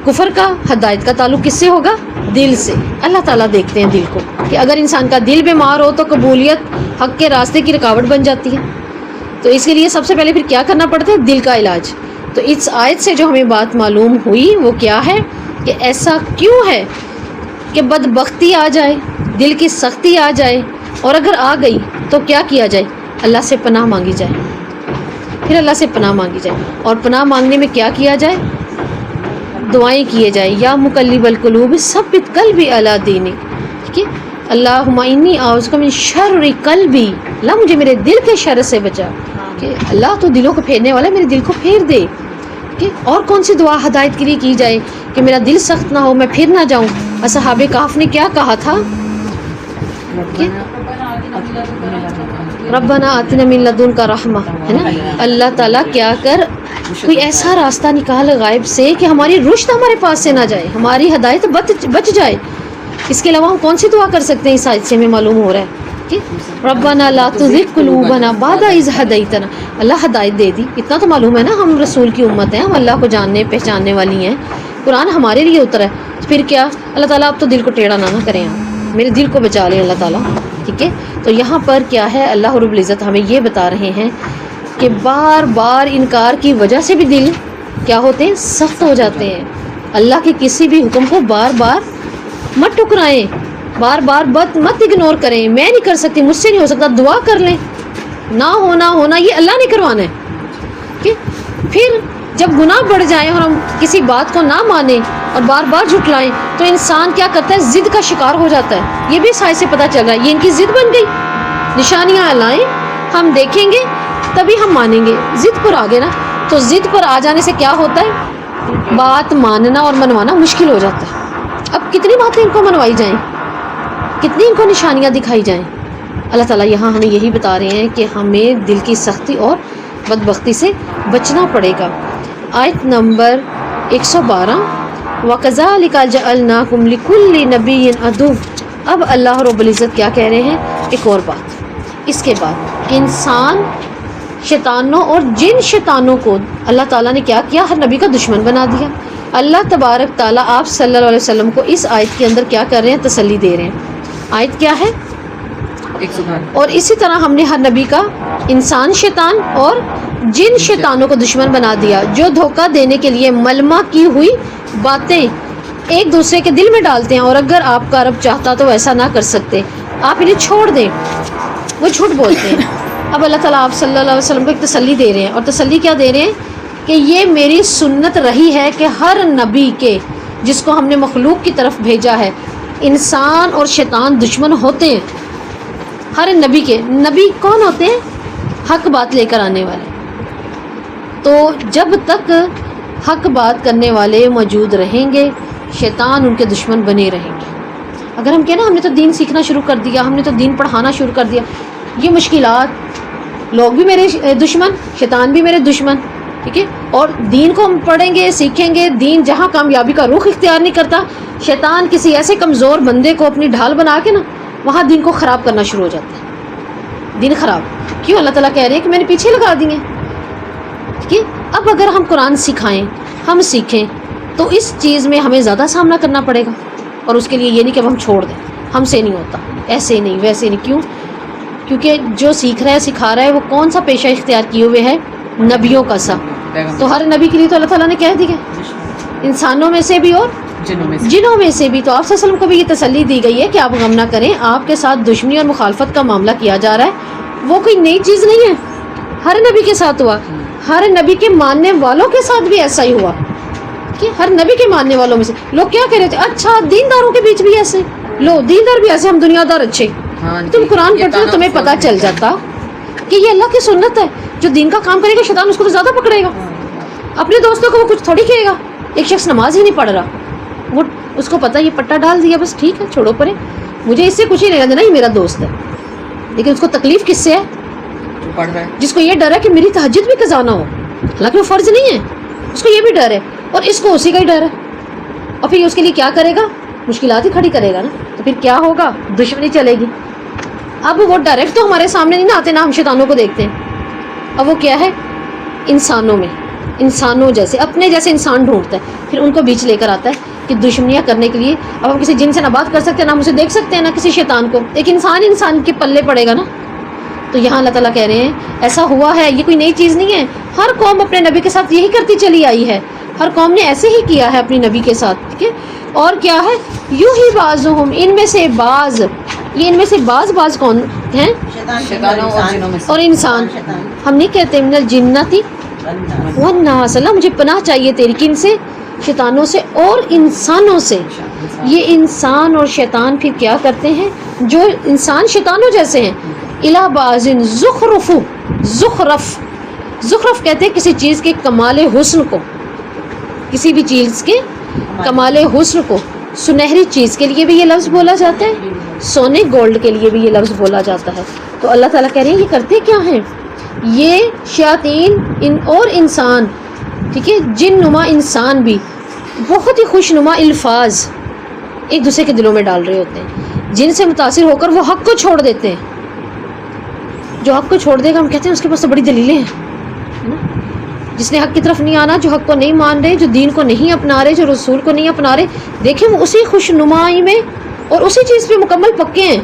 کفر کا، ہدایت کا تعلق کس سے ہوگا، دل سے. اللہ تعالیٰ دیکھتے ہیں دل کو کہ اگر انسان کا دل بیمار ہو تو قبولیت حق کے راستے کی رکاوٹ بن جاتی ہے. تو اس کے لیے سب سے پہلے پھر کیا کرنا پڑتا ہے، دل کا علاج. تو اس آیت سے جو ہمیں بات معلوم ہوئی وہ کیا ہے کہ ایسا کیوں ہے کہ بدبختی آ جائے، دل کی سختی آ جائے، اور اگر آ گئی تو کیا کیا جائے، اللہ سے پناہ مانگی جائے. پھر اللہ سے پناہ مانگی جائے. اور پناہ مانگنے میں کیا کیا جائے، دعائیں کیے جائیں، یا مقلب القلوب ثبت قلبی علی دینک. ٹھیک ہے، اللہم انی اعوذ بک من شر قلبی، اللہ مجھے میرے دل کے شر سے بچا. کہ اللہ تو دلوں کو پھیرنے والا ہے، میرے دل کو پھیر دے. کہ اور کون سی دعا ہدایت کے لیے کی جائے کہ میرا دل سخت نہ ہو، میں پھر نہ جاؤں. اصحاب کہف نے کیا کہا تھا، ربنا آتنا من لدنک رحمہ، ہے نا، اللہ تعالیٰ کیا کر کوئی ایسا راستہ نکال غائب سے کہ ہماری رشد ہمارے پاس سے نہ جائے، ہماری ہدایت بچ جائے. اس کے علاوہ ہم کون سی دعا کر سکتے ہیں، اس آیت سے ہمیں معلوم ہو رہا ہے کہ ربنا لا تزغ قلوبنا بعد اذ ہدیتنا. اللہ ہدایت دے دی، اتنا تو معلوم ہے نا ہم رسول کی امت ہیں، ہم اللہ کو جاننے پہچاننے والی ہیں، قرآن ہمارے لیے اترا ہے. پھر کیا، اللہ تعالیٰ اب تو دل کو ٹیڑھا نہ کریں، آپ میرے دل کو بچا لیں اللہ تعالیٰ. ٹھیک ہے، تو یہاں پر کیا ہے، اللہ رب العزت ہمیں یہ بتا رہے ہیں کہ بار بار انکار کی وجہ سے بھی دل کیا ہوتے ہیں، سخت ہو جاتے ہیں. اللہ کے کسی بھی حکم کو بار بار مت ٹکرائیں، بار بار مت اگنور کریں. میں نہیں کر سکتی، مجھ سے نہیں ہو سکتا، دعا کر لیں. نہ ہونا یہ اللہ نے کروانا ہے. کہ پھر جب گناہ بڑھ جائیں اور ہم کسی بات کو نہ مانیں اور بار بار جھٹلائیں تو انسان کیا کرتا ہے، ضد کا شکار ہو جاتا ہے. یہ بھی سائنس سے پتہ چل رہا ہے، یہ ان کی ضد بن گئی. نشانیاں لائیں، ہم دیکھیں گے تبھی ہم مانیں گے. ضد پر آ گئے نا، تو ضد پر آ جانے سے کیا ہوتا ہے، بات ماننا اور منوانا مشکل ہو جاتا ہے. اب کتنی باتیں ان کو منوائی جائیں, کتنی ان کو نشانیاں دکھائی جائیں. اللہ تعالیٰ یہاں ہمیں یہی بتا رہے ہیں کہ ہمیں دل کی سختی اور بدبختی سے بچنا پڑے گا. آیت نمبر 112 وَكَذَلِكَ جَعَلْنَاكُمْ لِكُلِّ نَبِيٍّ عَدُوًّا. اب اللہ رب العزت کیا کہہ رہے ہیں, ایک اور بات اس کے بعد, انسان شیطانوں اور جن شیطانوں کو اللہ تعالیٰ نے کیا کیا, ہر نبی کا دشمن بنا دیا. اللہ تبارک تعالیٰ آپ صلی اللہ علیہ وسلم کو اس آیت کے اندر کیا کر رہے ہیں, تسلی دے رہے ہیں. آیت کیا ہے, اور اسی طرح ہم نے ہر نبی کا انسان شیطان اور جن شیطانوں کو دشمن بنا دیا, جو دھوکہ دینے کے لیے ملمہ کی ہوئی باتیں ایک دوسرے کے دل میں ڈالتے ہیں, اور اگر آپ کا رب چاہتا تو ایسا نہ کر سکتے, آپ انہیں چھوڑ دیں, وہ جھوٹ بولتے ہیں. اب اللہ تعالیٰ آپ صلی اللہ علیہ وسلم کو ایک تسلی دے رہے ہیں, اور تسلی کیا دے رہے ہیں کہ یہ میری سنت رہی ہے کہ ہر نبی کے, جس کو ہم نے مخلوق کی طرف بھیجا ہے, انسان اور شیطان دشمن ہوتے ہیں. ہر نبی کے, نبی کون ہوتے ہیں, حق بات لے کر آنے والے. تو جب تک حق بات کرنے والے موجود رہیں گے, شیطان ان کے دشمن بنے رہیں گے. اگر ہم کہیں نا ہم نے تو دین سیکھنا شروع کر دیا, ہم نے تو دین پڑھانا شروع کر دیا, یہ مشکلات, لوگ بھی میرے دشمن, شیطان بھی میرے دشمن, ٹھیک ہے. اور دین کو ہم پڑھیں گے, سیکھیں گے, دین جہاں کامیابی کا رخ اختیار نہیں کرتا, شیطان کسی ایسے کمزور بندے کو اپنی ڈھال بنا کے نا وہاں دین کو خراب کرنا شروع ہو جاتا ہے. دین خراب کیوں, اللہ تعالیٰ کہہ رہے ہیں کہ میں نے پیچھے لگا دیے, ٹھیک ہے. اب اگر ہم قرآن سکھائیں, ہم سیکھیں, تو اس چیز میں ہمیں زیادہ سامنا کرنا پڑے گا. اور اس کے لیے یہ نہیں کہ ہم چھوڑ دیں, ہم سے نہیں ہوتا, ایسے نہیں ویسے نہیں. کیوں, کیونکہ جو سیکھ رہا ہے سکھا رہا ہے وہ کون سا پیشہ اختیار کیے ہوئے ہے, نبیوں کا سا. تو ہر نبی کے لیے تو اللہ تعالیٰ نے کہہ دیا, انسانوں میں سے بھی اور جنوں میں سے بھی. تو آپ صلی اللہ علیہ وسلم کو بھی یہ تسلی دی گئی ہے کہ آپ غم نہ کریں, آپ کے ساتھ دشمنی اور مخالفت کا معاملہ کیا جا رہا ہے, وہ کوئی نئی چیز نہیں ہے, ہر نبی کے ساتھ ہوا, ہر نبی کے ماننے والوں کے ساتھ بھی ایسا ہی ہوا. کہ ہر نبی کے ماننے والوں میں سے لوگ کیا کہہ رہے تھے, اچھا دینداروں کے بیچ بھی ایسے, لو دیندار بھی ایسے, ہم دنیا دار اچھے. تم قرآن پڑھتے تو تمہیں پتہ چل جاتا کہ یہ اللہ کی سنت ہے, جو دین کا کام کرے گا شیطان اس کو تو زیادہ پکڑے گا. اپنے دوستوں کو وہ کچھ تھوڑی کہے گا, ایک شخص نماز ہی نہیں پڑھ رہا, وہ اس کو پتہ یہ پٹا ڈال دیا, بس ٹھیک ہے چھوڑو پرے, مجھے اس سے کچھ ہی نہیں, نہیں میرا دوست ہے. لیکن اس کو تکلیف کس سے ہے, پڑھ رہا ہے, جس کو یہ ڈر ہے کہ میری تہجد بھی قضا نہ ہو, حالانکہ وہ فرض نہیں ہے, اس کو یہ بھی ڈر ہے, اور اس کو اسی کا ہی ڈر ہے. اور پھر اس کے لیے کیا کرے گا, مشکلات ہی کھڑی کرے گا نا. تو پھر کیا ہوگا, دشمنی چلے گی. اب وہ ڈائریکٹ تو ہمارے سامنے نہیں آتے, نہ ہم شیطانوں کو دیکھتے ہیں. اب وہ کیا ہے, انسانوں میں, انسانوں جیسے اپنے جیسے انسان ڈھونڈتا ہے, پھر ان کو بیچ لے کر آتا ہے کہ دشمنیاں کرنے کے لیے. اب ہم کسی جن سے نہ بات کر سکتے ہیں, نہ ہم اسے دیکھ سکتے ہیں, نہ کسی شیطان کو, ایک انسان کے پلے پڑے گا نا. تو یہاں اللہ تعالیٰ کہہ رہے ہیں ایسا ہوا ہے, یہ کوئی نئی چیز نہیں ہے, ہر قوم اپنے نبی کے ساتھ یہی کرتی چلی آئی ہے, ہر قوم نے ایسے ہی کیا ہے اپنی نبی کے ساتھ, ٹھیک ہے. اور کیا ہے, یوں ہی بعضهم, ان میں سے بعض, یہ ان میں سے بعض کون ہیں, شیطانوں اور جنوں میں سے, اور انسان. ہم نہیں کہتے من الجنتی والناس, اللہ مجھے پناہ چاہیے تیری, کن سے, شیطانوں سے اور انسانوں سے. یہ انسان اور شیطان پھر کیا کرتے ہیں, جو انسان شیطانوں جیسے ہیں, الی بعض زخرف, زخرف کہتے ہیں کسی چیز کے کمال حسن کو, کسی بھی چیز کے کمال حسن کو. سنہری چیز کے لیے بھی یہ لفظ بولا جاتا ہے, سونے گولڈ کے لیے بھی یہ لفظ بولا جاتا ہے. تو اللہ تعالیٰ کہہ رہے ہیں یہ کرتے کیا ہیں, یہ شیاطین اور انسان, ٹھیک ہے, جن نما انسان بھی بہت ہی خوش نما الفاظ ایک دوسرے کے دلوں میں ڈال رہے ہوتے ہیں, جن سے متاثر ہو کر وہ حق کو چھوڑ دیتے ہیں. جو حق کو چھوڑ دے گا ہم کہتے ہیں اس کے پاس تو بڑی دلیلیں ہیں نا. جس نے حق کی طرف نہیں آنا, جو حق کو نہیں مان رہے, جو دین کو نہیں اپنا رہے, جو رسول کو نہیں اپنا رہے, دیکھیں وہ اسی خوش نمائی میں اور اسی چیز پہ مکمل پکے ہیں.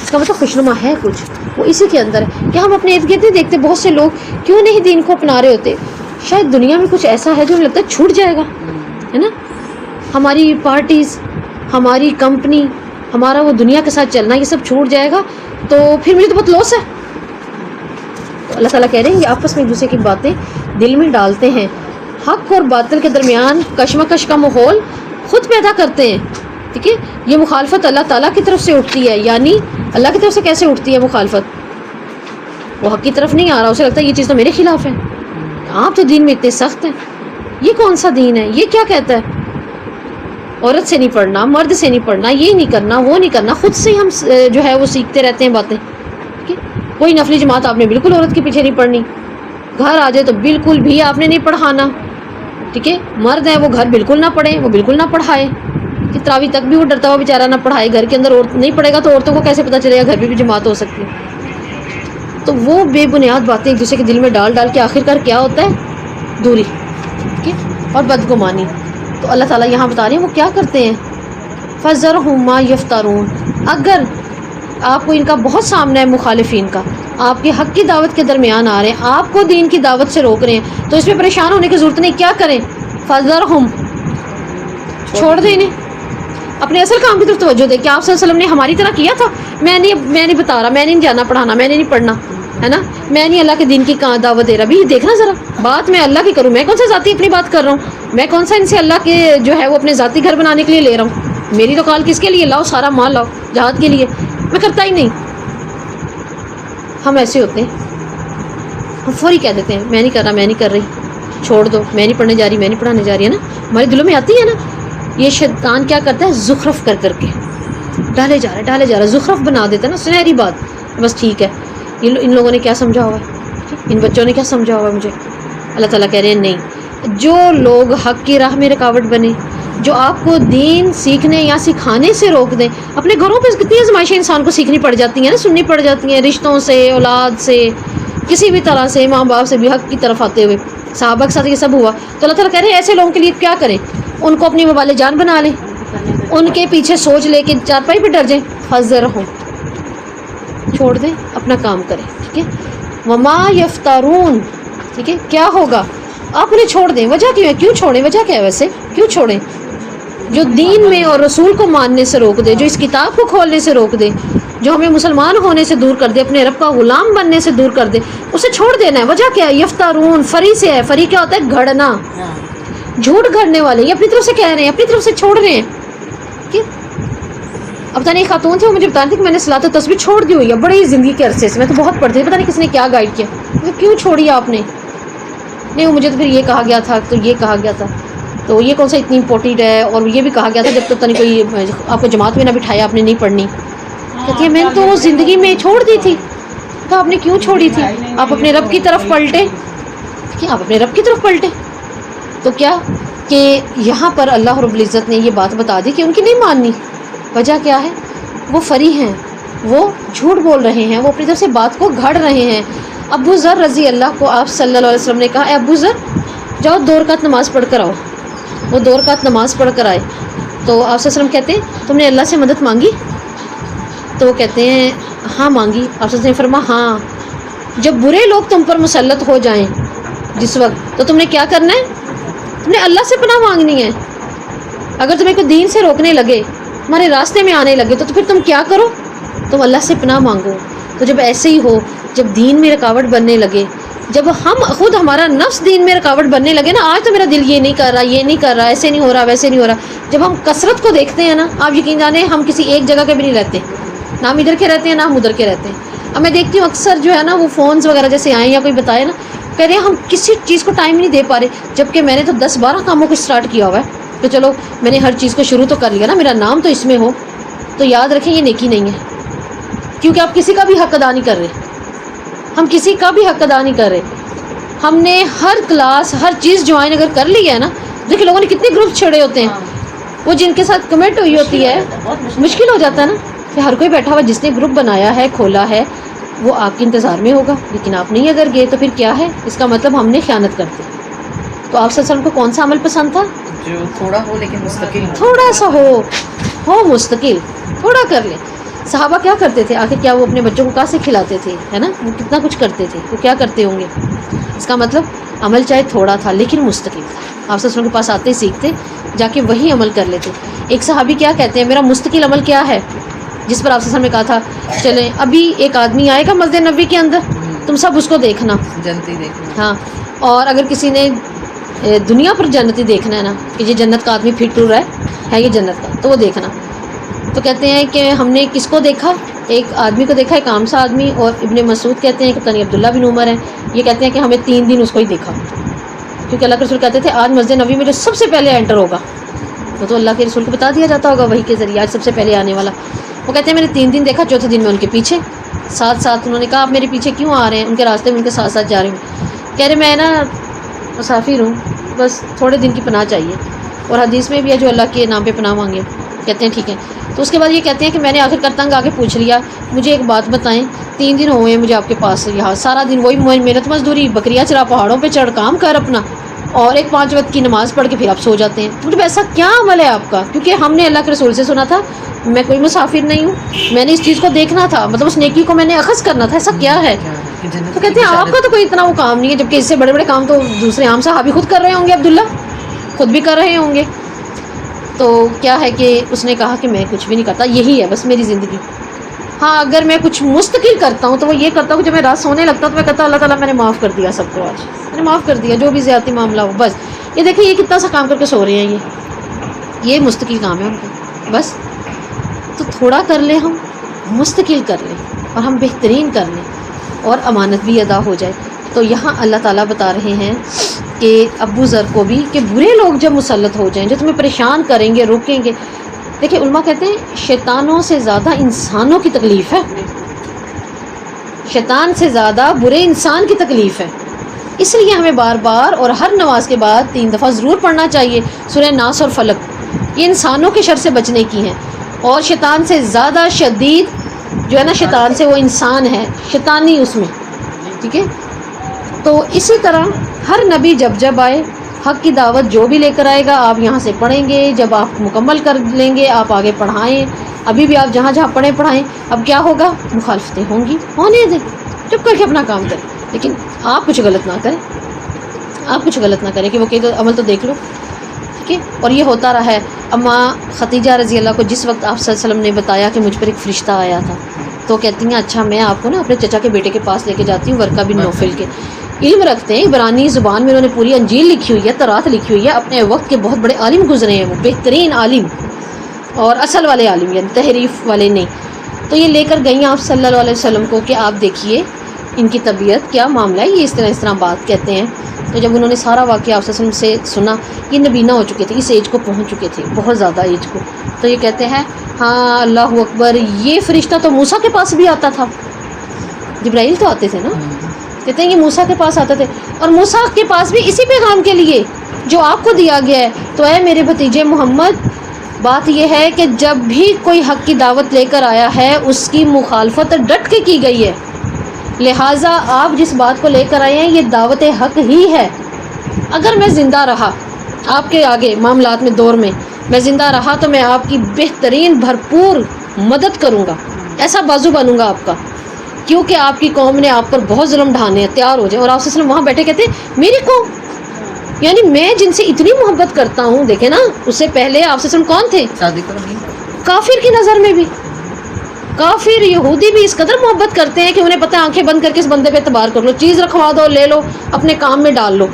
اس کا مطلب خوش نما ہے کچھ, وہ اسی کے اندر ہے. کیا ہم اپنے ارد گرد دیکھتے بہت سے لوگ کیوں نہیں دین کو اپنا رہے ہوتے, شاید دنیا میں کچھ ایسا ہے جو لگتا ہے چھوٹ جائے گا, ہے نا. ہماری پارٹیز, ہماری کمپنی, ہمارا وہ دنیا کے ساتھ چلنا, یہ سب چھوٹ جائے گا تو پھر مجھے تو بہت لاس ہے. تو اللہ تعالیٰ کہہ رہے ہیں یہ آپس میں ایک دوسرے کی باتیں دل میں ڈالتے ہیں, حق اور باطل کے درمیان کشمکش کا ماحول خود پیدا کرتے ہیں, ٹھیک ہے. یہ مخالفت اللہ تعالیٰ کی طرف سے اٹھتی ہے, یعنی اللہ کی طرف سے کیسے اٹھتی ہے مخالفت, وہ حق کی طرف نہیں آ رہا, اسے لگتا ہے یہ چیز تو میرے خلاف ہے, آپ تو دین میں اتنے سخت ہیں, یہ کون سا دین ہے, یہ کیا کہتا ہے. عورت سے نہیں پڑھنا، مرد سے نہیں پڑھنا، یہ نہیں کرنا، وہ نہیں کرنا، خود سے ہی ہم جو ہے وہ سیکھتے رہتے ہیں باتیں. ٹھیک ہے، کوئی نفلی جماعت آپ نے بالکل عورت کے پیچھے نہیں پڑھنی، گھر آ جائے تو بالکل بھی آپ نے نہیں پڑھانا. ٹھیک ہے، مرد ہیں وہ گھر بالکل نہ پڑھیں، وہ بالکل نہ پڑھائے. کہ تراویح تک بھی وہ ڈرتا ہوا بیچارہ نہ پڑھائے، گھر کے اندر عورت نہیں پڑھے گا تو عورتوں کو کیسے پتہ چلے گا گھر پہ بھی جماعت ہو سکتی ہے. تو وہ بے بنیاد باتیں ایک دوسرے کے دل میں ڈال ڈال کے آخر کار کیا ہوتا ہے؟ دوری. ٹھیک ہے، اور بدگمانی. تو اللہ تعالیٰ یہاں بتا رہے ہیں وہ کیا کرتے ہیں. فَذَرْهُمْ مَا يَفْتَرُونَ، اگر آپ کو ان کا بہت سامنا ہے، مخالفین کا، آپ کے حق کی دعوت کے درمیان آ رہے ہیں، آپ کو دین کی دعوت سے روک رہے ہیں، تو اس میں پریشان ہونے کی ضرورت نہیں. کیا کریں؟ فَذَرْهُمْ، چھوڑ دیں انہیں، اپنے اصل کام کی طرف توجہ دیں. کہ آپ صلی اللہ علیہ وسلم نے ہماری طرح کیا تھا. میں نہیں بتا رہا، میں نہیں جانا پڑھانا، میں نے نہیں پڑھنا ہے نا، میں نہیں اللہ کے دین کی دعوت دے رہا. بھی دیکھنا ذرا، بات میں اللہ کی کروں، میں کون سا ذاتی اپنی بات کر رہا ہوں، میں کون سا ان سے اللہ کے جو ہے وہ اپنے ذاتی گھر بنانے کے لیے لے رہا ہوں. میری تو کال کس کے لیے؟ لاؤ سارا مال لاؤ جہاد کے لیے. میں کرتا ہی نہیں. ہم ایسے ہوتے ہیں، ہم فوری کہہ دیتے ہیں میں نہیں کر رہا، میں نہیں کر رہی، چھوڑ دو، میں نہیں پڑھنے جا رہی، میں نہیں پڑھانے جا رہی. ہے نا، ہمارے دلوں میں آتی ہے نا. یہ شیطان کیا کرتا ہے؟ زخرف کر کر کے ڈالے جا رہا ہے، زخرف بنا دیتا ہے نا، سنہری بات. بس ٹھیک ہے، ان لوگوں نے کیا سمجھا ہوا ہے، ان بچوں نے کیا سمجھا ہوا ہے مجھے. اللہ تعالیٰ کہہ رہے ہیں نہیں، جو لوگ حق کی راہ میں رکاوٹ بنے، جو آپ کو دین سیکھنے یا سکھانے سے روک دیں. اپنے گھروں پہ کتنی آزمائشیں انسان کو سیکھنی پڑ جاتی ہیں نا، سننی پڑ جاتی ہیں، رشتوں سے، اولاد سے، کسی بھی طرح سے، ماں باپ سے بھی حق کی طرف آتے ہوئے. صحابہ کے ساتھ یہ سب ہوا. تو اللہ تعالیٰ کہہ رہے ہیں ایسے لوگوں کے لیے کیا کریں؟ ان کو اپنی وبال جان بنا لیں، ان کے پیچھے سوچ لے کے چارپائی پہ ڈر جائیں. فَذَرْهُمْ، چھوڑ دیں، اپنا کام کریں. ٹھیک ہے، وَمَا يَفْتَرُونَ. ٹھیک ہے، کیا ہوگا؟ آپ انہیں چھوڑ دیں. وجہ کیوں ہے؟ کیوں چھوڑیں؟ وجہ کیا ہے ویسے؟ کیوں چھوڑیں؟ جو دین میں اور رسول کو ماننے سے روک دے، جو اس کتاب کو کھولنے سے روک دے، جو ہمیں مسلمان ہونے سے دور کر دے، اپنے رب کا غلام بننے سے دور کر دے، اسے چھوڑ دینا ہے. وجہ کیا ہے؟ یفترون، فری سے ہے. فری کیا ہوتا ہے؟ گھڑنا، جھوٹ گھڑنے والے. یہ اپنی طرف سے کہہ رہے ہیں، اپنی طرف سے چھوڑ رہے ہیں. اب پتہ نہیں خاتون تھے، وہ مجھے بتا رہی تھی کہ میں نے صلاۃ و تسبیح چھوڑ دی ہوئی ہے بڑی زندگی کے عرصے سے. میں تو بہت پڑھتی تھی، پتہ نہیں کس نے کیا گائیڈ کیا. کیوں چھوڑی آپ نے؟ نہیں، وہ مجھے تو پھر یہ کہا گیا تھا، تو یہ کہا گیا تھا، تو یہ کون سا اتنی امپورٹنٹ ہے، اور یہ بھی کہا گیا تھا جب تک نہیں کوئی آپ کو جماعت میں نہ بٹھایا آپ نے نہیں پڑھنی. کہتی ہے میں نے تو وہ زندگی میں چھوڑ دی تھی. تو آپ نے کیوں چھوڑی تھی؟ آپ اپنے رب کی طرف پلٹے. کیا آپ اپنے رب کی طرف پلٹے؟ تو کیا کہ یہاں پر اللہ رب العزت نے یہ بات بتا دی کہ ان کی نہیں ماننی. وجہ کیا ہے؟ وہ فری ہیں، وہ جھوٹ بول رہے ہیں، وہ اپنی طرف سے بات کو گھڑ رہے ہیں. ابو ذر رضی اللہ کو آپ صلی اللہ علیہ وسلم نے کہا اے ابو ذر جاؤ 2 رکعت نماز پڑھ کر آؤ. وہ 2 رکعت نماز پڑھ کر آئے. تو آپ صلی اللہ علیہ وسلم کہتے ہیں تم نے اللہ سے مدد مانگی؟ تو وہ کہتے ہیں ہاں مانگی. آپ صلی اللہ علیہ وسلم نے فرمایا ہاں، جب برے لوگ تم پر مسلط ہو جائیں جس وقت، تو تم نے کیا کرنا ہے؟ تم نے اللہ سے پناہ مانگنی ہے. اگر تمہیں کوئی دین سے روکنے لگے، تمہارے راستے میں آنے لگے، تو پھر تم کیا کرو؟ تم اللہ سے پناہ مانگو. تو جب ایسے ہی ہو، جب دین میں رکاوٹ بننے لگے، جب ہم خود ہمارا نفس دین میں رکاوٹ بننے لگے نا، آج تو میرا دل یہ نہیں کر رہا، یہ نہیں کر رہا، ایسے نہیں ہو رہا، ویسے نہیں ہو رہا. جب ہم کثرت کو دیکھتے ہیں نا، آپ یقین جانیں ہم کسی ایک جگہ کے بھی نہیں رہتے، نہ ہم ادھر کے رہتے ہیں نہ ہم ادھر کے رہتے ہیں. اب میں دیکھتی ہوں اکثر جو ہے نا وہ فونز وغیرہ جیسے آئیں یا کوئی بتائے نا، کہہ رہے ہیں ہم کسی چیز کو ٹائم نہیں دے پا رہے، جبکہ میں نے تو 10-12 کاموں کو اسٹارٹ کیا ہوا ہے. تو چلو میں نے ہر چیز کو شروع تو کر لیا نا، میرا نام تو اس میں ہو. تو یاد رکھیں یہ نیکی نہیں ہے، کیونکہ آپ کسی کا بھی حق ادا نہیں کر رہے. ہم کسی کا بھی حق ادا نہیں کر رہے. ہم نے ہر کلاس ہر چیز جوائن اگر کر لی ہے نا، دیکھیں لوگوں نے کتنے گروپ چھڑے ہوتے ہیں، وہ جن کے ساتھ کمنٹ ہوئی ہوتی ہے، مشکل ہو جاتا ہے نا کہ ہر کوئی بیٹھا ہوا جس نے گروپ بنایا ہے کھولا ہے وہ آپ کے انتظار میں ہوگا، لیکن آپ نہیں اگر گئے تو پھر کیا ہے؟ اس کا مطلب ہم نے خیانت کر دی. تو آپ صلی اللہ علیہ وسلم کو کون سا عمل پسند تھا؟ جو تھوڑا ہو لیکن مستقل، تھوڑا سا ہو مستقل، تھوڑا کر لیں. صحابہ کیا کرتے تھے آخر؟ کیا وہ اپنے بچوں کو کہاں سے کھلاتے تھے؟ ہے نا، وہ کتنا کچھ کرتے تھے. وہ کیا کرتے ہوں گے؟ اس کا مطلب عمل چاہے تھوڑا تھا لیکن مستقل تھا. آپ صلی اللہ علیہ وسلم کے پاس آتے سیکھتے، جا کے وہی عمل کر لیتے. ایک صحابی کیا کہتے ہیں میرا مستقل عمل کیا ہے، جس پر آپ صلی اللہ علیہ وسلم نے کہا تھا چلیں ابھی ایک آدمی آئے گا مسجد نبوی کے اندر، تم سب اس کو دیکھنا، جنتی دیکھنا. ہاں، اور اگر کسی نے دنیا پر جنتی دیکھنا ہے نا کہ یہ جنت کا آدمی پھر ٹور رہا ہے یہ جنت کا، تو وہ دیکھنا. تو کہتے ہیں کہ ہم نے کس کو دیکھا؟ ایک آدمی کو دیکھا، ایک عام سا آدمی. اور ابن مسعود کہتے ہیں کہ پتہ نہیں عبداللہ بن عمر ہیں، یہ کہتے ہیں کہ ہمیں 3 دن اس کو ہی دیکھا، کیونکہ اللہ کے رسول کہتے تھے آج مسجد نبوی میں جو سب سے پہلے انٹر ہوگا وہ تو اللہ کے رسول کو بتا دیا جاتا ہوگا وحی کے ذریعے، آج سب سے پہلے آنے والا۔ وہ کہتے ہیں میں نے 3 دن دیکھا، چوتھے دن میں ان کے پیچھے ساتھ ساتھ، انہوں نے کہا آپ میرے پیچھے کیوں آ رہے ہیں؟ ان کے راستے میں ان کے ساتھ ساتھ جا رہے ہوں۔ کہہ رہے میں نا مسافر ہوں، بس تھوڑے دن کی پناہ چاہیے، اور حدیث میں بھی ہے جو اللہ کے نام پہ پناہ مانگے۔ کہتے ہیں ٹھیک ہے۔ تو اس کے بعد یہ کہتے ہیں کہ میں نے آخر کر تنگ آ کے پوچھ لیا، مجھے ایک بات بتائیں، 3 دن ہوئے ہیں مجھے آپ کے پاس، یہاں سارا دن وہی محنت مزدوری، بکریاں چرا، پہاڑوں پہ چڑھ کام کر اپنا، اور ایک 5 وقت کی نماز پڑھ کے پھر آپ سو جاتے ہیں، مطلب ایسا کیا عمل ہے آپ کا؟ کیونکہ ہم نے اللہ کے رسول سے سنا تھا میں کوئی مسافر نہیں ہوں، میں نے اس چیز کو دیکھنا تھا، مطلب اس نیکی کو میں نے اخذ کرنا تھا، ایسا کیا ہے؟ تو کہتے ہیں آپ کا تو کوئی اتنا وہ کام نہیں ہے، جبکہ اس سے بڑے بڑے کام تو دوسرے عام صحابی خود کر رہے ہوں گے، عبداللہ خود بھی کر رہے ہوں گے۔ تو کیا ہے کہ اس نے کہا کہ میں کچھ بھی نہیں کرتا، یہی ہے بس میری زندگی۔ ہاں اگر میں کچھ مستقل کرتا ہوں تو وہ یہ کرتا ہوں کہ جب میں رات سونے لگتا ہوں تو میں کہتا ہوں اللہ تعالیٰ میں نے معاف کر دیا سب کو، آج میں نے معاف کر دیا جو بھی زیادتی معاملہ ہو، بس یہ دیکھیں یہ کتنا سا کام کر کے سو رہے ہیں، یہ مستقل کام ہے ان کا، بس تو تھوڑا کر لیں، ہم مستقل کر لیں اور ہم بہترین کر لیں اور امانت بھی ادا ہو جائے۔ تو یہاں اللہ تعالیٰ بتا رہے ہیں کہ ابو ذر کو بھی کہ برے لوگ جب مسلط ہو جائیں جو تمہیں پریشان کریں گے، روکیں گے، دیکھیں علماء کہتے ہیں شیطانوں سے زیادہ انسانوں کی تکلیف ہے، شیطان سے زیادہ برے انسان کی تکلیف ہے، اس لیے ہمیں بار بار اور ہر نماز کے بعد 3 دفعہ ضرور پڑھنا چاہیے سورہ ناس اور فلق، یہ انسانوں کے شر سے بچنے کی ہیں، اور شیطان سے زیادہ شدید جو ہے نا شیطان سے وہ انسان ہے، شیطانی اس میں، ٹھیک ہے۔ تو اسی طرح ہر نبی جب آئے حق کی دعوت جو بھی لے کر آئے گا آپ یہاں سے پڑھیں گے، جب آپ مکمل کر لیں گے آپ آگے پڑھائیں، ابھی بھی آپ جہاں جہاں پڑھائیں، اب کیا ہوگا؟ مخالفتیں ہوں گی، ہونے دیں، چپ کر کے اپنا کام کریں، لیکن آپ کچھ غلط نہ کریں، آپ کچھ غلط نہ کریں کہ وہ کہ عمل تو دیکھ لو، ٹھیک ہے۔ اور یہ ہوتا رہا ہے۔ اماں خدیجہ رضی اللہ کو جس وقت آپ صلی اللہ علیہ وسلم نے بتایا کہ مجھ پر ایک فرشتہ آیا تھا تو کہتی ہیں اچھا میں آپ کو نا اپنے چچا کے بیٹے کے پاس لے کے جاتی ہوں، ورقہ بن نوفل کے، علم رکھتے ہیں، عبرانی زبان میں انہوں نے پوری انجیل لکھی ہوئی ہے، تورات لکھی ہوئی ہے، اپنے وقت کے بہت بڑے عالم گزرے ہیں، وہ بہترین عالم اور اصل والے عالم، یعنی تحریف والے نہیں۔ تو یہ لے کر گئیں آپ صلی اللہ علیہ وسلم کو کہ آپ دیکھیے ان کی طبیعت کیا معاملہ ہے، یہ اس طرح بات کہتے ہیں۔ تو جب انہوں نے سارا واقعہ آپ صلی اللہ علیہ وسلم سے سنا، یہ نبینا ہو چکے تھے، اس ایج کو پہنچ چکے تھے، بہت زیادہ ایج کو، تو یہ کہتے ہیں ہاں اللہ اکبر، یہ فرشتہ تو موسیٰ کے پاس بھی آتا تھا، جبرائیل تو آتے تھے نا، کہتے ہیں یہ موسیٰ کے پاس آتے تھے، اور موسیٰ کے پاس بھی اسی پیغام کے لیے جو آپ کو دیا گیا ہے۔ تو اے میرے بھتیجے محمد، بات یہ ہے کہ جب بھی کوئی حق کی دعوت لے کر آیا ہے اس کی مخالفت ڈٹ کے کی گئی ہے، لہٰذا آپ جس بات کو لے کر آئے ہیں یہ دعوت حق ہی ہے۔ اگر میں زندہ رہا آپ کے آگے معاملات میں دور میں میں زندہ رہا تو میں آپ کی بہترین بھرپور مدد کروں گا، ایسا بازو بنوں گا آپ کا، کیونکہ آپ کی قوم نے آپ پر بہت ظلم ڈھانے ہیں، تیار ہو جائیں۔ اور آپ صلی اللہ علیہ وسلم وہاں بیٹھے کہتے ہیں میری قوم، یعنی میں جن سے اتنی محبت کرتا ہوں، دیکھیں نا اس سے پہلے آپ صلی اللہ علیہ وسلم کون تھے؟ صادق اور امین۔ کافر کی نظر میں بھی، کافر یہودی بھی اس قدر محبت کرتے ہیں کہ انہیں پتہ ہے آنکھیں بند کر کے اس بندے پہ اعتبار کر لو، چیز رکھوا دو، لے لو، اپنے کام میں ڈال لو،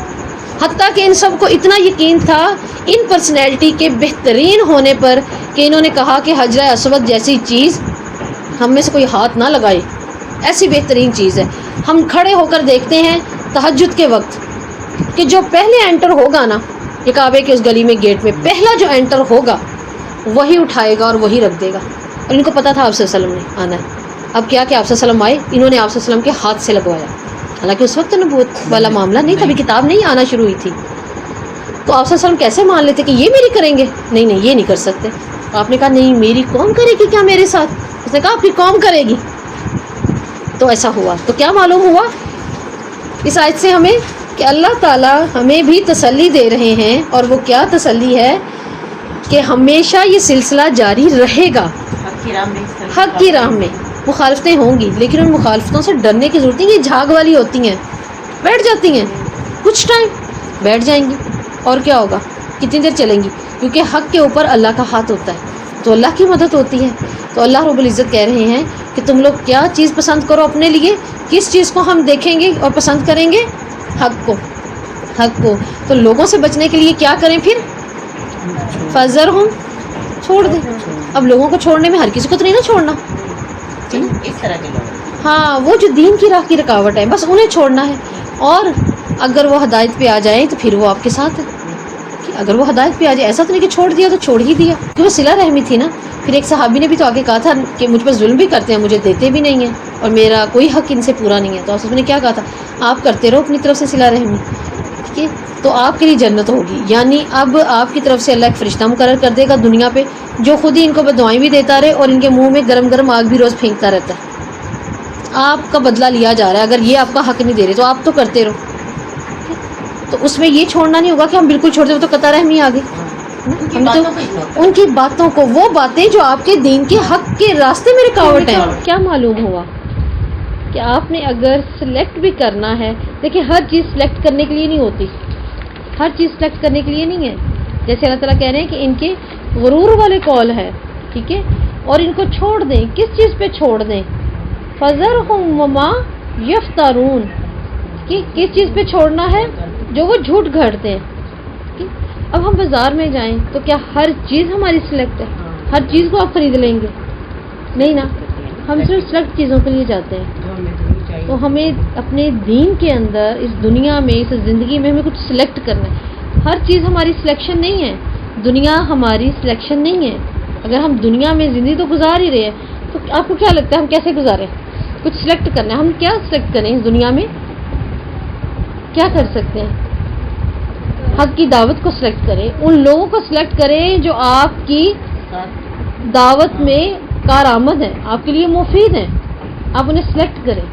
حتیٰ کہ ان سب کو اتنا یقین تھا ان پرسنالٹی کے بہترین ہونے پر کہ انہوں نے کہا کہ حجر اسود جیسی چیز ہم میں سے کوئی ہاتھ نہ لگائے، ایسی بہترین چیز ہے۔ ہم کھڑے ہو کر دیکھتے ہیں تہجد کے وقت کہ جو پہلے انٹر ہوگا نا یہ کعبے کے اس گلی میں گیٹ میں پہلا جو انٹر ہوگا وہی اٹھائے گا اور وہی رکھ دے گا، اور ان کو پتہ تھا آپ صلی اللہ علیہ وسلم نے آنا ہے۔ اب کیا کہ آپ صلی اللہ علیہ وسلم آئے، انہوں نے آپ صلی اللہ علیہ وسلم کے ہاتھ سے لگوایا، حالانکہ اس وقت نبوت والا معاملہ نہیں تھا، ابھی کتاب نہیں آنا شروع ہوئی تھی، تو آپ صلی اللہ علیہ وسلم کیسے مان لیتے کہ یہ میری کریں گے؟ نہیں یہ نہیں کر سکتے۔ آپ نے کہا نہیں میری قوم کرے گی کیا میرے ساتھ؟ اس نے کہا آپ کی قوم کرے گی۔ تو ایسا ہوا۔ تو کیا معلوم ہوا اس آیت سے ہمیں کہ اللہ تعالیٰ ہمیں بھی تسلی دے رہے ہیں، اور وہ کیا تسلی ہے کہ ہمیشہ یہ سلسلہ جاری رہے گا، حق کی راہ میں مخالفتیں ہوں گی، لیکن ان مخالفتوں سے ڈرنے کی ضرورت نہیں، یہ جھاگ والی ہوتی ہیں، بیٹھ جاتی ہیں کچھ ٹائم، بیٹھ جائیں گی، اور کیا ہوگا، کتنی دیر چلیں گی، کیونکہ حق کے اوپر اللہ کا ہاتھ ہوتا ہے، تو اللہ کی مدد ہوتی ہے۔ تو اللہ رب العزت کہہ رہے ہیں کہ تم لوگ کیا چیز پسند کرو اپنے لیے، کس چیز کو ہم دیکھیں گے اور پسند کریں گے؟ حق کو۔ تو لوگوں سے بچنے کے لیے کیا کریں پھر؟ فَذَرْهُمْ، چھوڑ دیں۔ اب لوگوں کو چھوڑنے میں ہر کسی کو تو نہیں نا چھوڑنا، اس طرح کے لوگ، ہاں وہ جو دین کی راہ کی رکاوٹ ہے بس انہیں چھوڑنا ہے، اور اگر وہ ہدایت پہ آ جائیں تو پھر وہ آپ کے ساتھ ہے، کہ اگر وہ ہدایت پہ آ جائے، ایسا تو نہیں کہ چھوڑ دیا تو چھوڑ ہی دیا، کہ وہ صلہ رحمی تھی نا. پھر ایک صحابی نے بھی تو آگے کہا تھا کہ مجھ پر ظلم بھی کرتے ہیں، مجھے دیتے بھی نہیں ہیں اور میرا کوئی حق ان سے پورا نہیں ہے. تو اس نے کیا کہا تھا، آپ کرتے رہو اپنی طرف سے صلہ رحمی، ٹھیک ہے، تو آپ کے لیے جنت ہوگی. یعنی اب آپ کی طرف سے اللہ ایک فرشتہ مقرر کر دے گا دنیا پہ، جو خود ہی ان کو بددعائیں بھی دیتا رہے اور ان کے منہ میں گرم گرم آگ بھی روز پھینکتا رہتا ہے. آپ کا بدلہ لیا جا رہا ہے، اگر یہ آپ کا حق نہیں دے رہے تو آپ تو کرتے رہو. تو اس میں یہ چھوڑنا نہیں ہوگا کہ ہم بالکل چھوڑ دیں، وہ تو قطع رحمی آ گئی. ان کی ہم تو باتوں کو اگنور ان کی باتوں کو، وہ باتیں جو آپ کے دین کے حق کے راستے میں رکاوٹ ہیں. کیا معلوم ہوا کہ آپ نے اگر سلیکٹ بھی کرنا ہے، دیکھیں ہر چیز سلیکٹ کرنے کے لیے نہیں ہوتی، ہر چیز سلیکٹ کرنے کے لیے نہیں ہے. جیسے اللہ تعالیٰ کہہ رہے ہیں کہ ان کے غرور والے قول ہے، ٹھیک ہے، اور ان کو چھوڑ دیں. کس چیز پہ چھوڑ دیں؟ فَذَرْهُمْ وَمَا يَفْتَرُونَ، کہ کس چیز پہ چھوڑنا ہے؟ جو وہ جھوٹ گھڑتے ہیں. اب ہم بازار میں جائیں تو کیا ہر چیز ہماری سلیکٹ ہے؟ ہر چیز کو آپ خرید لیں گے؟ نہیں نا، ہم صرف سلیکٹ چیزوں کے لیے جاتے ہیں. تو ہمیں اپنے دین کے اندر، اس دنیا میں، اس زندگی میں ہمیں کچھ سلیکٹ کرنا ہے. ہر چیز ہماری سلیکشن نہیں ہے، دنیا ہماری سلیکشن نہیں ہے. اگر ہم دنیا میں زندگی تو گزار ہی رہے ہیں، تو آپ کو کیا لگتا ہے ہم کیسے گزاریں؟ کچھ سلیکٹ کرنا ہے. ہم کیا سلیکٹ کریں اس دنیا میں؟ کیا کر سکتے ہیں؟ حق کی دعوت کو سلیکٹ کریں، ان لوگوں کو سلیکٹ کریں جو آپ کی دعوت میں کارآمد ہیں، آپ کے لیے مفید ہیں. آپ انہیں سلیکٹ کریں.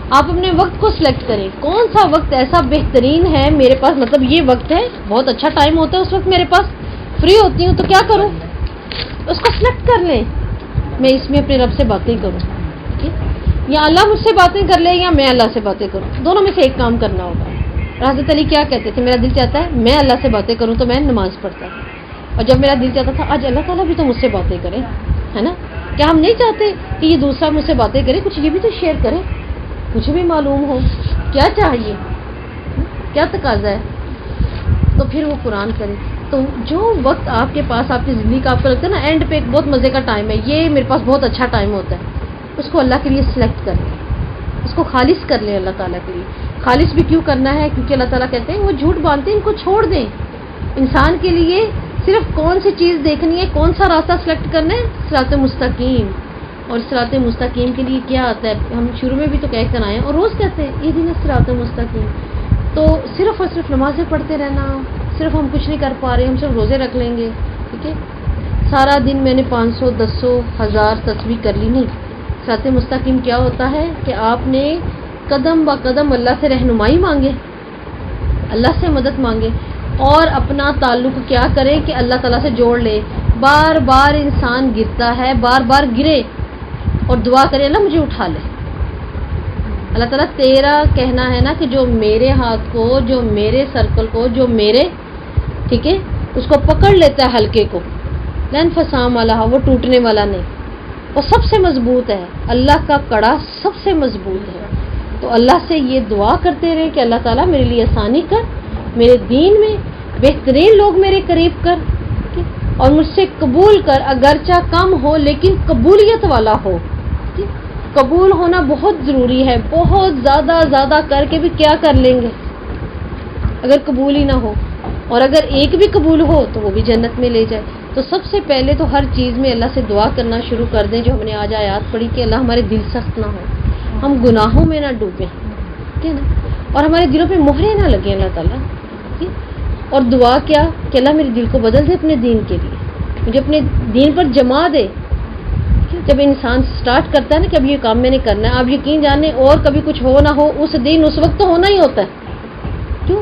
آپ اپنے وقت کو سلیکٹ کریں، کون سا وقت ایسا بہترین ہے میرے پاس، مطلب یہ وقت ہے، بہت اچھا ٹائم ہوتا ہے اس وقت میرے پاس، فری ہوتی ہوں تو کیا کروں، اس کو سلیکٹ کر لیں. میں اس میں اپنے رب سے باتیں کروں، ٹھیک ہے، یا اللہ مجھ سے باتیں کر لے یا میں اللہ سے باتیں کروں، دونوں میں سے ایک کام کرنا ہوگا. حضرت علی کیا کہتے تھے، میرا دل چاہتا ہے میں اللہ سے باتیں کروں تو میں نماز پڑھتا تھا، اور جب میرا دل چاہتا تھا آج اللہ تعالیٰ بھی تو مجھ سے باتیں کریں، ہے نا. کیا ہم نہیں چاہتے کہ یہ دوسرا مجھ سے باتیں کرے، کچھ یہ بھی تو شیئر کرے، مجھے بھی معلوم ہو کیا چاہیے، کیا تقاضا ہے، تو پھر وہ قرآن کرے. تو جو وقت آپ کے پاس، آپ کی زندگی کا، آپ کو لگتا ہے نا اینڈ پہ ایک بہت مزے کا ٹائم ہے، یہ میرے پاس بہت اچھا ٹائم ہوتا ہے، اس کو اللہ کے لیے سلیکٹ کر لیں، اس کو خالص کر لیں اللہ تعالیٰ کے لیے. خالص بھی کیوں کرنا ہے؟ کیونکہ اللہ تعالیٰ کہتے ہیں وہ جھوٹ باندھتے ہیں، ان کو چھوڑ دیں. انسان کے لیے صرف کون سی چیز دیکھنی ہے، کون سا راستہ سلیکٹ کرنا ہے، صراط مستقیم. اور صراط مستقیم کے لیے کیا آتا ہے، ہم شروع میں بھی تو کہہ کر آئے ہیں اور روز کہتے ہیں اہدنا الصراط المستقیم. تو صرف اور صرف نمازیں پڑھتے رہنا، صرف ہم کچھ نہیں کر پا رہے، ہم صرف روزے رکھ لیں گے، ٹھیک ہے، سارا دن میں نے 500 200 1000 تسبیح کر لی، نہیں. صراط مستقیم کیا ہوتا ہے کہ آپ نے قدم با قدم اللہ سے رہنمائی مانگے، اللہ سے مدد مانگے، اور اپنا تعلق کیا کرے کہ اللہ تعالیٰ سے جوڑ لے. بار بار انسان گرتا ہے، بار بار گرے اور دعا کرے اللہ مجھے اٹھا لے. اللہ تعالیٰ تیرا کہنا ہے نا کہ جو میرے ہاتھ کو، جو میرے سرکل کو، جو میرے، ٹھیک ہے، اس کو پکڑ لیتا ہے ہلکے کو، لن فسام اللہ، وہ ٹوٹنے والا نہیں، وہ سب سے مضبوط ہے. اللہ کا کڑا سب سے مضبوط ہے. تو اللہ سے یہ دعا کرتے رہے کہ اللہ تعالیٰ میرے لیے آسانی کر، میرے دین میں بہترین لوگ میرے قریب کر، اور مجھ سے قبول کر، اگرچہ کم ہو لیکن قبولیت والا ہو. قبول ہونا بہت ضروری ہے، بہت زیادہ کر کے بھی کیا کر لیں گے اگر قبول ہی نہ ہو، اور اگر ایک بھی قبول ہو تو وہ بھی جنت میں لے جائے. تو سب سے پہلے تو ہر چیز میں اللہ سے دعا کرنا شروع کر دیں، جو ہم نے آج آیات پڑھی کہ اللہ ہمارے دل سخت نہ ہو، ہم گناہوں میں نہ ڈوبیں، ٹھیک ہے نا، اور ہمارے دلوں پہ مہریں نہ لگیں اللہ تعالیٰ. اور دعا کیا کہ اللہ میرے دل کو بدل دے اپنے دین کے لیے، مجھے اپنے دین پر جما دے. جب انسان سٹارٹ کرتا ہے نا کہ اب یہ کام میں نے کرنا ہے، آپ یقین جانیں اور کبھی کچھ ہو نہ ہو اس دن اس وقت تو ہونا ہی ہوتا ہے. کیوں؟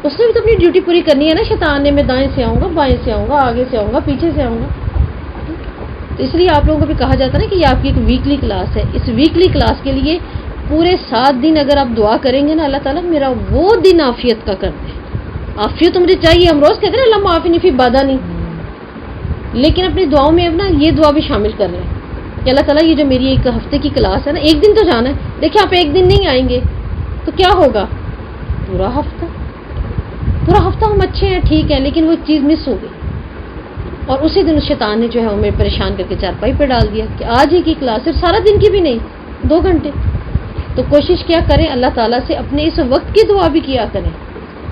اس نے بھی تو اپنی ڈیوٹی پوری کرنی ہے نا. شیطان نے میں دائیں سے آؤں گا، بائیں سے آؤں گا، آگے سے آؤں گا، پیچھے سے آؤں گا. تو اس لیے آپ لوگوں کو بھی کہا جاتا ہے نا کہ یہ آپ کی ایک ویکلی کلاس ہے. اس ویکلی کلاس کے لیے پورے 7 دن اگر آپ دعا کریں گے نا، اللہ تعالیٰ میرا وہ دن عافیت کا کر دے. عافیت مجھے چاہیے، ہم روز کہتے ہیں اللہ معافی فی بدنی، لیکن اپنی دعاؤں میں اب نا یہ دعا بھی شامل کر لیں کہ اللہ تعالیٰ یہ جو میری ایک ہفتے کی کلاس ہے نا، ایک دن تو جانا ہے. دیکھیں آپ ایک دن نہیں آئیں گے تو کیا ہوگا، پورا ہفتہ ہم اچھے ہیں، ٹھیک ہے، لیکن وہ ایک چیز مس ہو گئی، اور اسی دن شیطان نے جو ہے ہمیں پریشان کر کے چارپائی پہ ڈال دیا کہ آج ہی کی کلاس، صرف سارا دن کی بھی نہیں، 2 گھنٹے. تو کوشش کیا کریں اللہ تعالیٰ سے اپنے اس وقت کی دعا بھی کیا کریں.